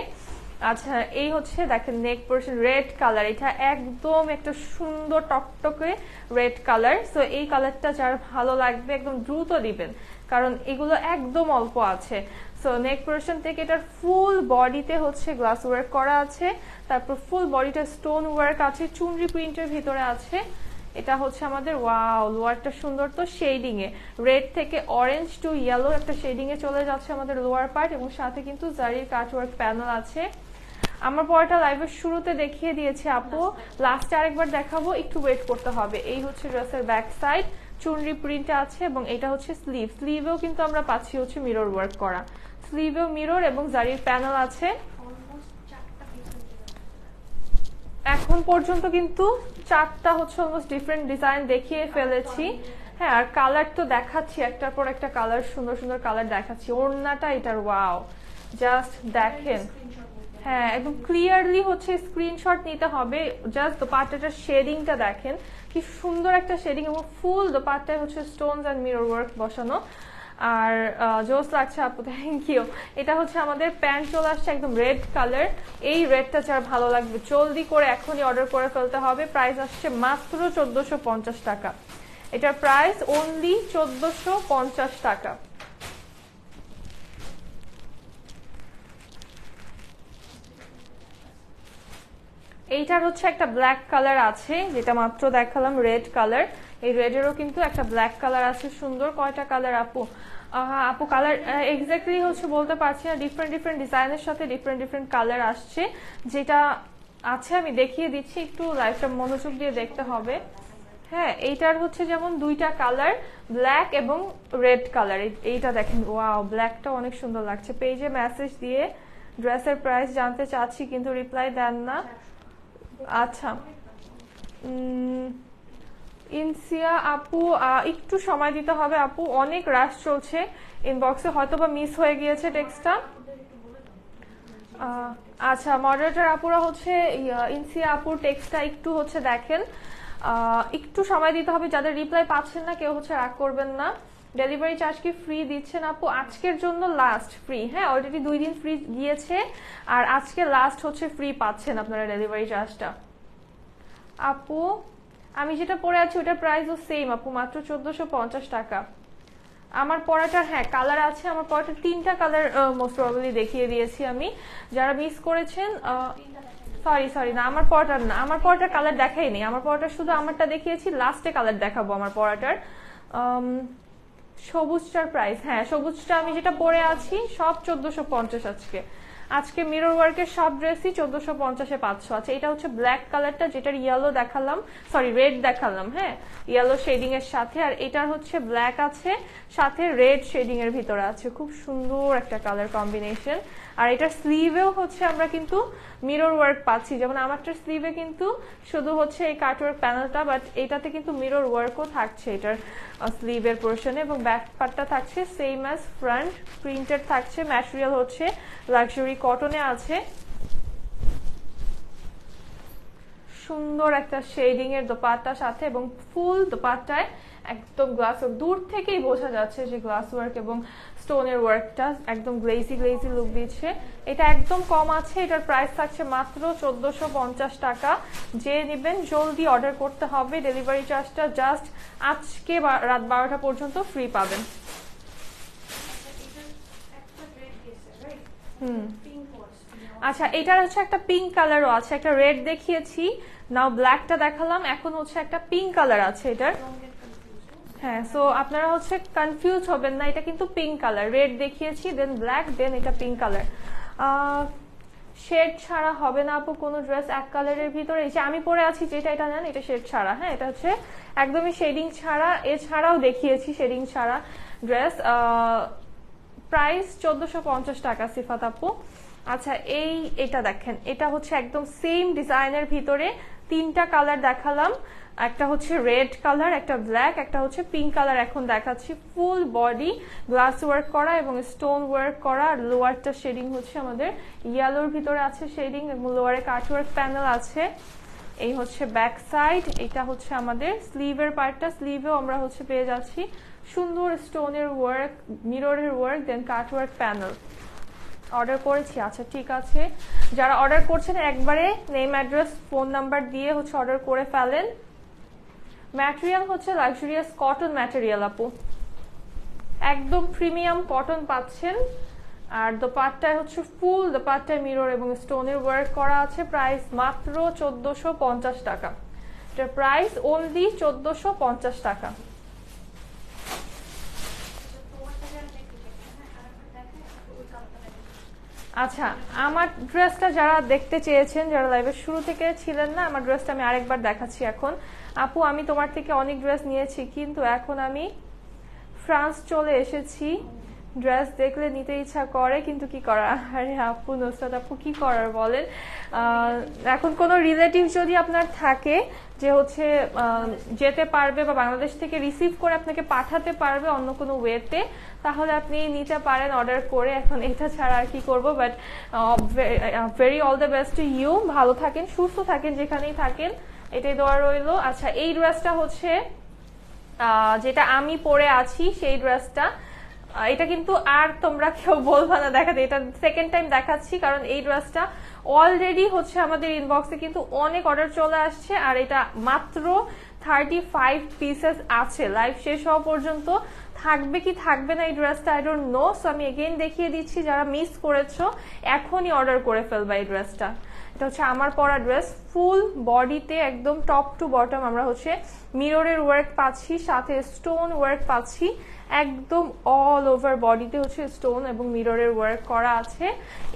আচ্ছা, এই হচ্ছে দেখেন নেক পোরশন রেড কালার, এটা একদম একটা সুন্দর টকটকে রেড কালার। সো এই কালারটা যার ভালো লাগবে একদম দ্রুত দিবেন, কারণ এগুলো একদম অল্প আছে। সো নেক পোরশন থেকে এটার ফুল বডিতে হচ্ছে গ্লাস ওয়ার্ক করা আছে, তারপর ফুল বডিটা স্টোন ওয়ার্ক আছে, চুনরি প্রিন্টের ভিতরে আছে। এটা হচ্ছে আমাদের ওয়াও, লোয়ারটা সুন্দর তো শেডিং এ, রেড থেকে অরেঞ্জ টু ইয়েলো একটা শেডিং এ চলে যাচ্ছে আমাদের লোয়ার পার্ট, এবং সাথে কিন্তু জারির কাটওয়ার্ক প্যানেল আছে। আমার পরটা লাইভের শুরুতে দেখিয়ে দিয়েছি আপু, লাস্টে আরেকবার দেখাবো, একটু ওয়েট করতে হবে। এই হচ্ছে ড্রেসের ব্যাক সাইড, চুনরি প্রিন্ট আছে, এবং এটা হচ্ছে স্লিভ, স্লিভেও কিন্তু আমরা পাচ্ছি হচ্ছে মিরর ওয়ার্ক করা, স্লিভেও মিরর এবং জারির প্যানেল আছে। এখন পর্যন্ত কিন্তু 4টা হচ্ছে অলমোস্ট ডিফারেন্ট ডিজাইন দেখিয়ে ফেলেছি। হ্যাঁ, আর কালার তো দেখাচ্ছি, একটার পর একটা কালার, সুন্দর সুন্দর কালার দেখাচ্ছি। ওড়নাটা এটার ওয়াও, জাস্ট দেখেন। হ্যাঁ, একদম ক্লিয়ারলি হচ্ছে স্ক্রিনশট নিতে হবে। জাস্ট দোপাট্টাটার শেডিংটা দেখেন, কি সুন্দর একটা শেডিং, এবং ফুল দোপাট্টায় হচ্ছে স্টোনস এন্ড মিরর ওয়ার্ক বসানো, আর জোস লাগছে আপু, থ্যাংক ইউ। এটা হচ্ছে আমাদের প্যান্ট চলে আসছে একদম রেড কালার। এই রেডটা যার ভালো লাগবে জলদি করে এখনই অর্ডার করে ফেলতে হবে। প্রাইস আসছে মাত্র 1450 টাকা, এটার প্রাইস অনলি 1450 টাকা। এইটার হচ্ছে একটা ব্ল্যাক কালার আছে, যেটা মাত্র দেখালাম রেড কালার, এই রেডেরও কিন্তু একটা ব্ল্যাক কালার আছে সুন্দর। কয়টা কালার আপু? আপু কালার এক্স্যাক্টলি হচ্ছে বলতে পারছি না, ডিফারেন্ট ডিফারেন্ট ডিজাইনের সাথে ডিফারেন্ট ডিফারেন্ট কালার আসছে। যেটা আছে আমি দেখিয়ে দিচ্ছি, একটু লাইভটা মনোযোগ দিয়ে দেখতে হবে। হ্যাঁ, এইটার হচ্ছে যেমন 2টা কালার, ব্ল্যাক এবং রেড কালার। এইটা দেখেন, ওয়াও, ব্ল্যাকটা অনেক সুন্দর লাগছে। পেজে মেসেজ দিয়ে ড্রেসের প্রাইস জানতে চাচ্ছি, কিন্তু রিপ্লাই দেন না। আচ্ছা, ইনসিয়া আপু একটু সময় দিতে হবে আপু, অনেক রাশ চলছে ইনবক্সে, হয়তো বা মিস হয়ে গিয়েছে টেক্সটটা। আচ্ছা, মডারেটর আপুরা হচ্ছে ইনসিয়া আপুর টেক্সটটা একটু হচ্ছে দেখেন, একটু সময় দিতে হবে। যাদের রিপ্লাই পাচ্ছেন না কেউ হচ্ছে রাগ করবেন না। ডেলিভারি চার্জ কি ফ্রি দিচ্ছেন আপু? আজকের জন্য লাস্ট ফ্রি। হ্যাঁ, অলরেডি 2 দিন ফ্রি গিয়েছে, আর আজকে লাস্ট হচ্ছে ফ্রি পাচ্ছেন আপনারা ডেলিভারি চার্জটা। আপু আমি যেটা পরে আছি ওটার প্রাইসও সেম আপু, মাত্র 1450 টাকা। আমার পরাটার হ্যাঁ কালার আছে, আমার পরাটার 3টা কালার মোস্ট প্রবাবলি দেখিয়ে দিয়েছি আমি। যারা মিস করেছেন, সরি না, আমার পরাটার না, আমার পরাটার কালার দেখাইনি, আমার পরাটার শুধু আমারটা দেখিয়েছি, লাস্টে কালার দেখাবো আমার পরাটার। সবুজটার প্রাইস, হ্যাঁ সবুজটা আমি যেটা পরে আছি সব 1450 আজকে মিরর ওয়ার্কের সব ড্রেসই 1450-এ পাচ্ছ। আচ্ছা, এটা হচ্ছে ব্ল্যাক কালারটা, যেটার ইয়েলো দেখালাম, সরি রেড দেখালাম, হ্যাঁ ইয়েলো শেডিং এর সাথে, আর এটার হচ্ছে ব্ল্যাক আছে সাথে রেড শেডিং এর ভিতরে আছে, খুব সুন্দর একটা কালার কম্বিনেশন। আর এটার স্লিভেও হচ্ছে আমরা কিন্তু মিরর ওয়ার্ক পাচ্ছি, যেমন আমারটার স্লিভে কিন্তু শুধু হচ্ছে এই কাটওয়ার্ক প্যানেলটা, বাট এটাতে কিন্তু মিরর ওয়ার্কও থাকছে এটার স্লিভের পোর্শনে, এবং ব্যাক পার্টটা থাকছে সেম অ্যাজ ফ্রন্ট, প্রিন্টেড থাকছে, ম্যাটেরিয়াল হচ্ছে লাক্সারি কটনে আছে। সুন্দর একটা শেডিং এর দোপাট্টার সাথে, এবং ফুল দোপাট্টায় একদম গ্লাস ওয়ার্ক, দূর থেকেই বোঝা যাচ্ছে যে গ্লাস ওয়ার্ক এবং স্টোনের ওয়ার্কটা একদম গ্লেজি গ্লেজি লুক দিচ্ছে। এটা একদম কম আছে, এটার প্রাইস থাকছে মাত্র 1450 টাকা। যে নেবেন জলদি অর্ডার করতে হবে, ডেলিভারি চার্জটা জাস্ট আজকে রাত 12টা পর্যন্ত ফ্রি পাবেন। আচ্ছা, এটার হচ্ছে একটা পিঙ্ক কালারও আছে, একটা রেড দেখিয়েছি, নাও ব্ল্যাকটা দেখালাম, এখন হচ্ছে একটা পিঙ্ক কালার আছে এটার। হ্যাঁ, সো আপনারা হচ্ছে কনফিউজ হবেন না, এটা কিন্তু পিঙ্ক কালার, রেড দেখিয়েছি, দেন ব্ল্যাক, দেন এটা পিঙ্ক কালার। শেড ছাড়া হবে না আপু কোনো ড্রেস এক কালারের ভিতরে। এই যে আমি পরে আছি যেটা, এটা নেন, এটা শেড ছাড়া। হ্যাঁ, এটা হচ্ছে একদমই শেডিং ছাড়া। এছাড়াও দেখিয়েছি শেডিং ছাড়া ড্রেস। প্রাইস 1450 টাকা সিফাত আপু। আচ্ছা, এটা দেখেন, এটা হচ্ছে একদম সেম ডিজাইনের ভিতরে 3টা কালার দেখালাম। একটা হচ্ছে রেড কালার, একটা ব্ল্যাক, একটা হচ্ছে পিঙ্ক কালার এখন দেখাচ্ছি। ফুল বডি গ্লাস ওয়ার্ক করা এবং স্টোন ওয়ার্ক করা। আর লোয়ারটা শেডিং হচ্ছে আমাদের ইয়েলোর ভিতরে আছে শেডিং, এবং লোয়ারে কাট ওয়ার্ক প্যানেল আছে। এই হচ্ছে ব্যাক সাইড। এটা হচ্ছে আমাদের স্লিভের পার্টটা। স্লিভেও আমরা হচ্ছে পেয়ে যাচ্ছি সুন্দর স্টোনের ওয়ার্ক, মিররের ওয়ার্ক, দেন কাট ওয়ার্ক প্যানেল। অর্ডার করেছি, আচ্ছা ঠিক আছে। যারা অর্ডার করছেন একবারে নেম, অ্যাড্রেস, ফোন নাম্বার দিয়ে হচ্ছে অর্ডার করে ফেলেন। ম্যাটেরিয়াল হচ্ছে লাক্সারিয়াস কটন ম্যাটেরিয়াল আপু, একদম প্রিমিয়াম কটন পাচ্ছেন। আর দোপাট্টায় হচ্ছে ফুল দোপাট্টায় মিরর এবং স্টোনের ওয়ার্ক করা আছে। প্রাইস মাত্র 1450 টাকা। এটার প্রাইস অনলি 1450 টাকা। আচ্ছা, আমার ড্রেসটা যারা দেখতে চেয়েছেন, যারা লাইভের শুরু থেকে ছিলেন না, আমার ড্রেসটা আমি আরেকবার দেখাচ্ছি এখন। আপু আমি তোমার থেকে অনেক ড্রেস নিয়েছি, কিন্তু এখন আমি ফ্রান্স চলে এসেছি। ড্রেস দেখলে নিতে ইচ্ছা করে, কিন্তু কি করা। আরে আপু, নুসরাত আপু, কি করার বলেন। এখন কোনো রিলেটিভ যদি আপনার থাকে যে হচ্ছে যেতে পারবে বা বাংলাদেশ থেকে রিসিভ করে আপনাকে পাঠাতে পারবে অন্য কোনো ওয়েতে, তাহলে আপনি নিতে পারেন অর্ডার করে। এখন এটা ছাড়া আর কি করবো। But very all the best to you. ভালো থাকেন, সুস্থ থাকেন, যেখানেই থাকেন, এটাই দোয়া রইল। আচ্ছা, এই ড্রেসটা হচ্ছে যেটা আমি পরে আছি সেই ড্রেসটা। এটা কিন্তু আর তোমরা কেউ বলবা না দেখাতে, এটা সেকেন্ড টাইম দেখাচ্ছি, কারণ এই ড্রেসটা অলরেডি হচ্ছে আমাদের ইনবক্সে কিন্তু অনেক অর্ডার চলে আসছে। আর এটা মাত্র 35 পিসেস আছে। লাইভ শেষ হওয়া পর্যন্ত থাকবে কি থাকবে না এই ড্রেসটা আই ডোন্ট নো। সো আমি এগেইন দেখিয়ে দিচ্ছি, যারা মিস করেছো এখনই অর্ডার করে ফেলবা এই ড্রেসটা। এটা হচ্ছে আমার পরা ড্রেস। ফুল বডিতে একদম টপ টু বটম আমরা হচ্ছে মিররের ওয়ার্ক পাচ্ছি, সাথে স্টোন ওয়ার্ক পাচ্ছি। একদম অল ওভার বডিতে হচ্ছে স্টোন এবং মিররের ওয়ার্ক করা আছে।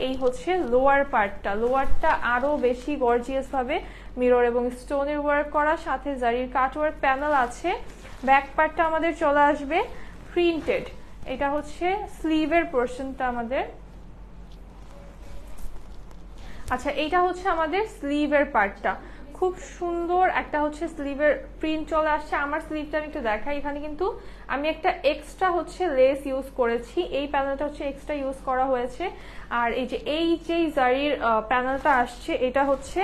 এই হচ্ছে লোয়ার পার্টটা। লোয়ারটা আরো বেশি গর্জিয়াস ভাবে মিরর এবং স্টোনের ওয়ার্ক করা, সাথে জারির কাট ওয়ার্ক প্যানেল আছে। ব্যাক পার্টটা আমাদের চলে আসবে প্রিন্টেড। এটা হচ্ছে স্লিভের পোর্শনটা আমাদের। আচ্ছা, এইটা হচ্ছে আমাদের স্লিভের পার্টটা। খুব সুন্দর একটা হচ্ছে স্লিভের প্রিন্ট চলে আসছে। আমার স্লিভটা আমি একটু দেখাই। এখানে কিন্তু আমি একটা এক্সট্রা হচ্ছে লেস ইউজ করেছি, এই প্যানেলটা হচ্ছে এক্সট্রা ইউজ করা হয়েছে। আর এই যে জারির প্যানেলটা আসছে, এটা হচ্ছে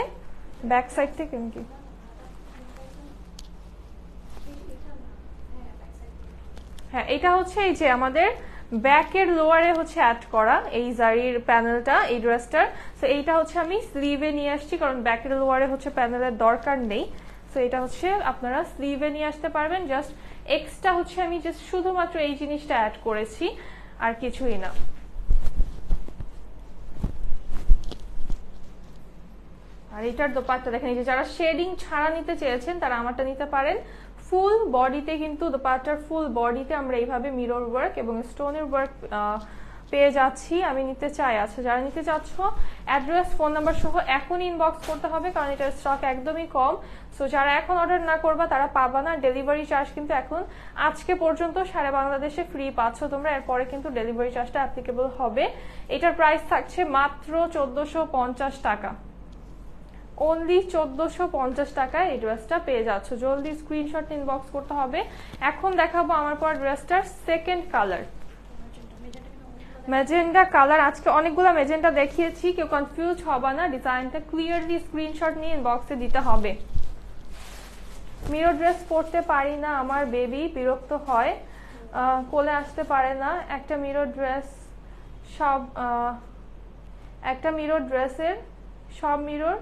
ব্যাক সাইড থেকে নাকি, হ্যাঁ এটা হচ্ছে এই যে আমাদের ব্যাকের লোয়ারে হচ্ছে অ্যাড করা এই জারির প্যানেলটা এই ড্রেসটার। তো এইটা হচ্ছে আমি স্লিভে নিয়ে আসছি, কারণ ব্যাকের লোয়ারে হচ্ছে প্যানেলের দরকার নেই। তো এটা হচ্ছে আপনারা স্লিভে নিয়ে আসতে পারবেন। জাস্ট এক্সট্রা হচ্ছে আমি জাস্ট শুধুমাত্র এই জিনিসটা অ্যাড করেছি, আর কিছুই না। আর এটার দোপাট্টা দেখেন, এই যে যারা শেডিং ছাড়া নিতে চেয়েছেন তারা আমারটা নিতে পারেন। ফুল বডিতে কিন্তু দোপাট্টার ফুল বডিতে আমরা এইভাবে মিরর ওয়ার্ক এবং স্টোনের ওয়ার্ক পেয়ে যাচ্ছি। আমি নিতে চাই। আচ্ছা, যারা নিতে চাচ্ছ অ্যাড্রেস, ফোন নাম্বার সহ এখন ইনবক্স করতে হবে, কারণ এটার স্টক একদমই কম। সো যারা এখন অর্ডার না করবা তারা পাবা না। ডেলিভারি চার্জ কিন্তু এখন আজকে পর্যন্ত সারা বাংলাদেশে ফ্রি পাচ্ছ তোমরা, এরপরে কিন্তু ডেলিভারি চার্জটা অ্যাপ্লিকেবল হবে। এটার প্রাইস থাকছে মাত্র 1450 টাকা। অনলি 1450 টাকায় এই ড্রেসটা পেয়ে যাচ্ছ। জলদি স্ক্রিনশট ইনবক্স করতে হবে। এখন দেখাবো আমার পর ড্রেসটার সেকেন্ড কালার, ম্যাজেন্ডা কালার। আজকে অনেকগুলো ম্যাজেন্ডা দেখিয়েছি, কেউ কনফিউজ হবে না। ডিজাইনটা ক্লিয়ারলি স্ক্রিনশট নিয়ে ইনবক্সে দিতে হবে। মিরর ড্রেস পরতে পারি না, আমার বেবি বিরক্ত হয়, কোলে আসতে পারে না। একটা মিরর ড্রেস একটা মিরর ড্রেসের সব মিরর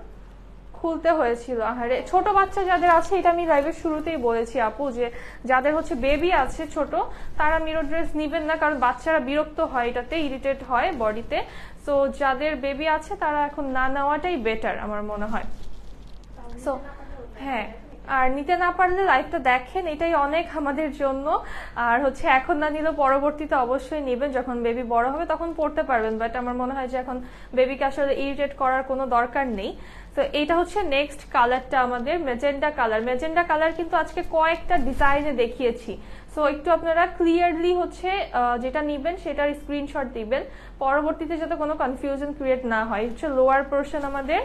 খুলতে হয়েছিল। আহারে, ছোট বাচ্চা যাদের আছে, এটা আমি লাইভের শুরুতেই বলেছি আপু, যে যাদের হচ্ছে বেবি আছে ছোট, তারা মিরর ড্রেস নিবেন না, কারণ বাচ্চারা বিরক্ত হয়, এটাতে ইরিটেট হয় বডিতে। সো যাদের বেবি আছে তারা এখন না নেওয়াটাই বেটার আমার মনে হয়। সো হ্যাঁ, আর নিতে না পারলে লাইভটা দেখেন, এটাই অনেক আমাদের জন্য। আর হচ্ছে এখন না নিলেও পরবর্তীতে অবশ্যই নেবেন, যখন বেবি বড় হবে তখন পড়তে পারবেন, বাট আমার মনে হয় যে এখন বেবিকে আসলে ইরিটেট করার কোনো দরকার নেই। তো এইটা হচ্ছে নেক্সট কালারটা আমাদের মেজেন্ডা কালার। মেজেন্ডা কালার কিন্তু আজকে কয়েকটা ডিজাইনে দেখিয়েছি, সো একটু আপনারা ক্লিয়ারলি হচ্ছে যেটা নিবেন সেটার স্ক্রিনশট দিবেন, পরবর্তীতে যাতে কোনো কনফিউশন ক্রিয়েট না হয়। হচ্ছে লোয়ার পোর্শন আমাদের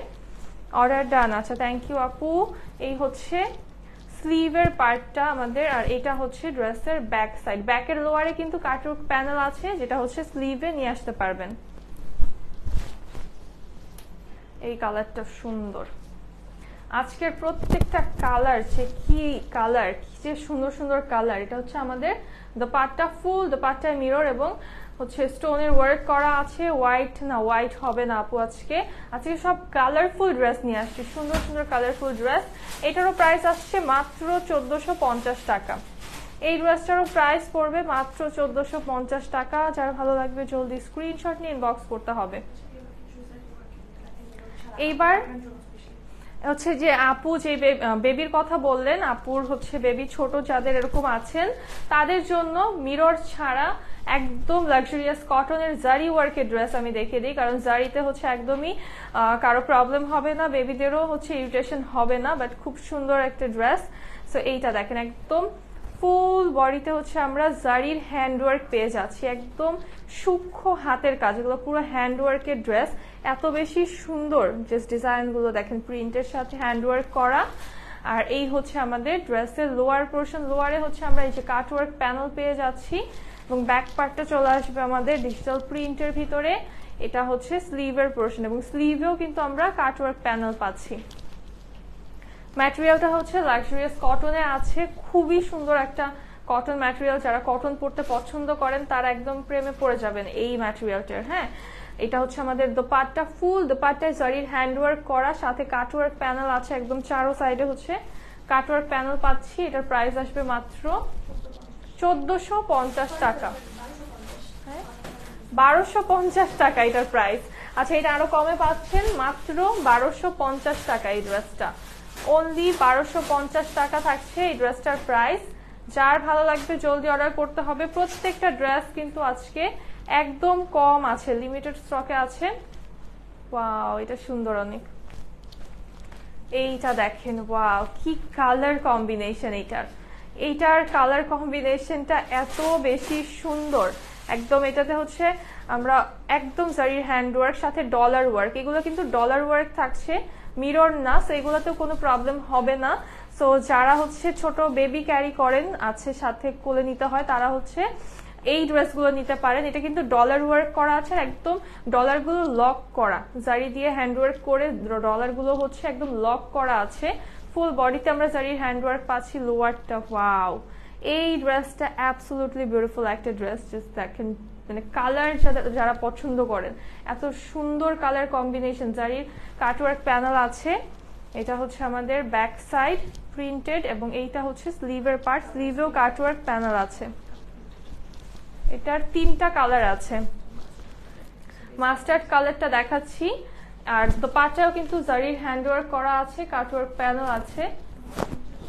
অর্ডার ডান। আচ্ছা, থ্যাংক ইউ আপু। এই হচ্ছে স্লিভের পার্টটা আমাদের, আর এটা হচ্ছে ড্রেসের ব্যাক সাইড। ব্যাকের লোয়ারে কিন্তু কাটওয়ার্ক প্যানেল আছে, যেটা হচ্ছে স্লিভে নিয়ে আসতে পারবেন। এই কালারটা সুন্দর, আজকের প্রত্যেকটা কালার যে কি কালার, কি যে সুন্দর সুন্দর কালার। এটা হচ্ছে আমাদের দোপাট্টা, ফুল দোপাট্টায় মিরর এবং হচ্ছে স্টোনের ওয়ার্ক করা আছে। হোয়াইট না, হোয়াইট হবে না আপু, আজকে সব কালারফুল ড্রেস নিয়ে আসছি, সুন্দর সুন্দর কালারফুল ড্রেস। এটারও প্রাইস আসছে মাত্র 1450 টাকা। এই ড্রেসটারও প্রাইস পড়বে মাত্র 1450 টাকা। যার ভালো লাগবে জলদি স্ক্রিনশট নিয়ে ইনবক্স করতে হবে। এইবার হচ্ছে যে আপু যে বেবির কথা বললেন, আপুর হচ্ছে বেবি ছোট যাদের এরকম আছেন তাদের জন্য মিরর ছাড়া একদম লাক্সারিয়াস কটনের জারি ওয়ার্কের ড্রেস আমি দেখিয়ে দিই, কারণ জারিতে হচ্ছে একদমই কারো প্রবলেম হবে না, বেবিদেরও হচ্ছে ইরিটেশন হবে না, বাট খুব সুন্দর একটা ড্রেস। সো এইটা দেখেন, একদম ফুল বডিতে হচ্ছে আমরা জারির হ্যান্ডওয়ার্ক পেয়ে যাচ্ছি, একদম সূক্ষ্ম হাতের কাজ, এগুলো পুরো হ্যান্ডওয়ার্কের ড্রেস। এত বেশি সুন্দর জাস্ট ডিজাইনগুলো দেখেন, প্রিন্টের সাথে হ্যান্ডওয়ার্ক করা। আর এই হচ্ছে আমাদের ড্রেসের লোয়ার পোর্শন, লোয়ারে হচ্ছে আমরা এই যে কাটওয়ার্ক প্যানেল পেয়ে যাচ্ছি এবং ব্যাক পার্টটা চলে আসবে আমাদের ডিজিটাল প্রিন্টের ভিতরে। এটা হচ্ছে স্লিভের পোর্শন এবং স্লিভেও কিন্তু আমরা কাটওয়ার্ক প্যানেল পাচ্ছি। ম্যাটেরিয়ালটা হচ্ছে লাক্সারিয়াস কটনে আছে, খুবই সুন্দর একটা কটন ম্যাটেরিয়াল। যারা কটন পরতে পছন্দ করেন তারা একদম প্রেমে পড়ে যাবেন এই ম্যাটেরিয়ালটার। হ্যাঁ, এটা হচ্ছে আমাদের দোপাট্টা, ফুল দোপাট্টায় জারির হ্যান্ডওয়ার্ক করা, সাথে কাটওয়ার্ক প্যানেল আছে, একদম চারো সাইডে হচ্ছে কাটওয়ার্ক প্যানেল পাচ্ছি। এটার প্রাইস আসবে মাত্র 1450 টাকা। হ্যাঁ, 1250 টাকা এটার প্রাইস। আচ্ছা, এটা আরো কমে পাচ্ছেন, মাত্র 1250 টাকা এই ড্রেসটা। অনলি 1250 টাকা থাকছে এই ড্রেসটার প্রাইস। যার ভালো লাগবে জলদি অর্ডার করতে হবে। প্রত্যেকটা ড্রেস কিন্তু আজকে একদম কম আছে, লিমিটেড স্টকে আছে। ওয়াও, এটা সুন্দর অনেক। এইটা দেখেন, ওয়াও কি কালার কম্বিনেশন এইটার কালার কম্বিনেশনটা এত বেশি সুন্দর। একদম এটাতে হচ্ছে আমরা একদম জারির হ্যান্ডওয়ার্ক সাথে ডলার ওয়ার্ক, এগুলো কিন্তু ডলার ওয়ার্ক থাকছে, মিরর না, সো এগুলোতেও কোনো প্রবলেম হবে না। সো যারা হচ্ছে ছোট বেবি ক্যারি করেন, আছে সাথে কোলে নিতে হয়, তারা হচ্ছে এই ড্রেসগুলো নিতে পারেন। এটা কিন্তু ডলার ওয়ার্ক করা আছে, একদম ডলারগুলো লক করা, জারি দিয়ে হ্যান্ডওয়ার্ক করে ডলারগুলো হচ্ছে একদম লক করা আছে। ফুল বডিতে আমরা জারির হ্যান্ডওয়ার্ক পাচ্ছি। লোয়ারটা ওয়াও, এই ড্রেসটা অ্যাবসলিউটলি বিউটিফুল একটা ড্রেস। জাস্ট দেখেন, মানে কালার যারা পছন্দ করেন, এত সুন্দর কালার কম্বিনেশন। জারির কাটওয়ার্ক প্যানেল আছে, এটা হচ্ছে আমাদের ব্যাক সাইড প্রিন্টেড এবং এইটা হচ্ছে স্লিভের পার্ট, স্লিভেও কাটওয়ার্ক প্যানেল আছে। এটার 3টা কালার আছে, মাস্টার্ড কালারটা দেখাচ্ছি। আর দোপাট্টাও কিন্তু জারির হ্যান্ডওয়ার্ক করা আছে, কাটওয়ার্ক প্যানেল আছে।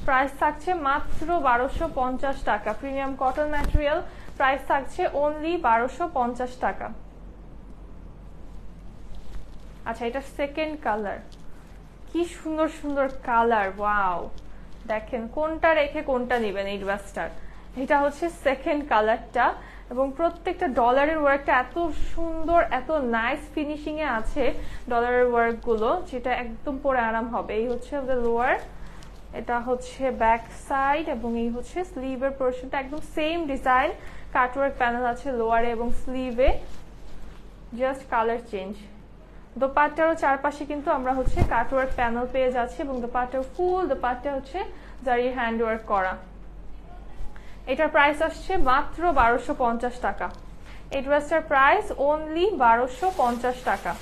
প্রাইস থাকছে মাত্র 1250 টাকা। প্রিমিয়াম কটন ম্যাটেরিয়াল, প্রাইস থাকছে অনলি 1250 টাকা। আচ্ছা, এটা সেকেন্ড কালার, কি সুন্দর সুন্দর কালার। ওয়াও, দেখেন কোনটা রেখে কোনটা নেবেন এই ড্রেসটার। এটা হচ্ছে সেকেন্ড কালারটা এবং প্রত্যেকটা ডলারের ওয়ার্কটা এত সুন্দর, এত নাইস ফিনিশিং এ আছে ডলারের ওয়ার্ক গুলো, যেটা একদম পরে আরাম হবে। এই হচ্ছে আমাদের লোয়ার, এটা হচ্ছে ব্যাক সাইড এবং এই হচ্ছে স্লিভের পোর্শনটা একদম সেম ডিজাইন, কাটওয়ার্ক প্যানেল আছে লোয়ারে এবং স্লিভে, জাস্ট কালার চেঞ্জ। দোপাট্টারও চারপাশে কিন্তু আমরা হচ্ছে কাটওয়ার্ক প্যানেল পেয়ে যাচ্ছি এবং দোপাট্টা ফুল দোপাট্টা হচ্ছে জারির হ্যান্ডওয়ার্ক করা। এটার প্রাইস আসছে মাত্র 1250 টাকা। এই ড্রেসটার প্রাইস অনলি 1250 টাকা।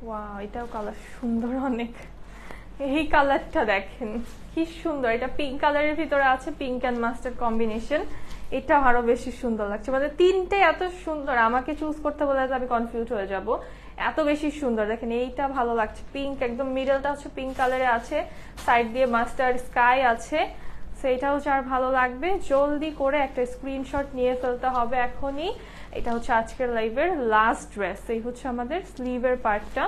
ওয়াও, এটাও কালার সুন্দর অনেক। এই কালারটা দেখেন কি সুন্দর, এটা পিঙ্ক কালারের ভিতরে আছে, পিঙ্ক অ্যান্ড মাস্টার্ড কম্বিনেশন। এটা আরো বেশি সুন্দর লাগছে, মানে তিনটে এত সুন্দর, আমাকে চুজ করতে বলে আমি কনফিউজ হয়ে যাব, এত বেশি সুন্দর। দেখেন এইটা ভালো লাগছে, পিঙ্ক, একদম মিডলটা হচ্ছে পিঙ্ক কালারে আছে, সাইড দিয়ে মাস্টার্ড স্কাই আছে, সেইটাও যার ভালো লাগবে জলদি করে একটা স্ক্রিনশট নিয়ে ফেলতে হবে এখনই। এটা হচ্ছে আজকের লাইভের লাস্ট ড্রেস, এই হচ্ছে আমাদের স্লিভের পার্টটা।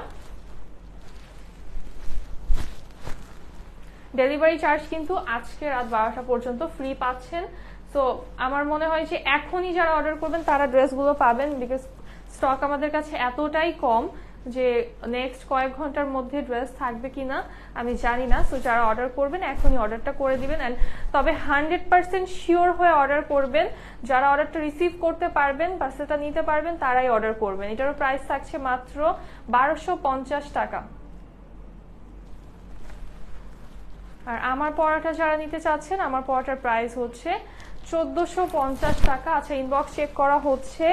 ডেলিভারি চার্জ কিন্তু আজকে রাত 12টা পর্যন্ত ফ্রি পাচ্ছেন। সো আমার মনে হয় যে এখনই যারা অর্ডার করবেন তারা ড্রেসগুলো পাবেন, বিকজ স্টক আমাদের কাছে এতটাই কম যে নেক্সট কয়েক ঘন্টার মধ্যে ড্রেস থাকবে কিনা আমি জানি না। সো যারা অর্ডার করবেন এখনই অর্ডারটা করে দিবেন, অ্যান্ড তবে 100% শিওর হয়ে অর্ডার করবেন। যারা অর্ডারটা রিসিভ করতে পারবেন, পার্সেলটা নিতে পারবেন, তারাই অর্ডার করবেন। এটারও প্রাইস থাকছে মাত্র 1250 টাকা। আর আমার পড়াটা যারা নিতে চাচ্ছেন, আমার পড়াটার প্রাইস হচ্ছে 1450 টাকা। আচ্ছা, ইনবক্স চেক করা হচ্ছে,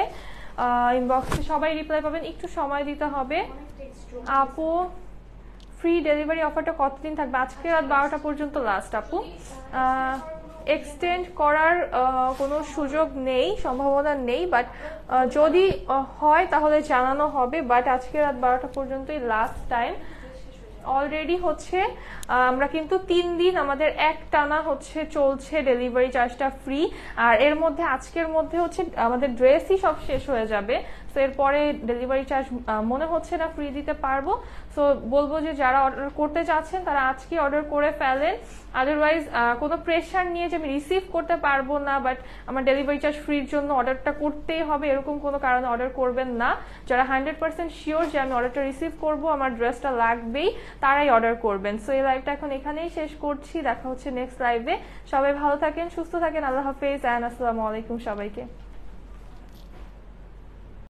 ইনবক্সে সবাই রিপ্লাই পাবেন, একটু সময় দিতে হবে। আপু, ফ্রি ডেলিভারি অফারটা কতদিন থাকবে? আজকে রাত 12টা পর্যন্ত লাস্ট আপু। এক্সটেন্ড করার কোনো সুযোগ নেই, সম্ভাবনা নেই, বাট যদি হয় তাহলে জানানো হবে, বাট আজকে রাত 12টা পর্যন্তই লাস্ট টাইম। অলরেডি হচ্ছে আমরা কিন্তু 3 দিন আমাদের এক টানা হচ্ছে চলছে ডেলিভারি চার্জটা ফ্রি, আর এর মধ্যে আজকের মধ্যে হচ্ছে আমাদের ড্রেসই সব শেষ হয়ে যাবে। তো এরপরে ডেলিভারি চার্জ মনে হচ্ছে না ফ্রি দিতে পারবো। সো বলবো যে যারা অর্ডার করতে চাচ্ছেন তারা আজকে অর্ডার করে ফেলেন, আদারওয়াইজ কোনো প্রেশার নিয়ে যে আমি রিসিভ করতে পারবো না বাট আমার ডেলিভারি চার্জ ফ্রির জন্য অর্ডারটা করতেই হবে এরকম কোনো কারণে অর্ডার করবেন না। যারা 100% শিওর যে আমি অর্ডারটা রিসিভ করবো, আমার ড্রেসটা লাগবেই, তারাই অর্ডার করবেন। সো এই লাইভটা এখন এখানেই শেষ করছি, দেখা হচ্ছে নেক্সট লাইভে। সবাই ভালো থাকেন, সুস্থ থাকেন, আল্লাহ হাফেজ, অ্যান্ড আসসালামু আলাইকুম সবাইকে।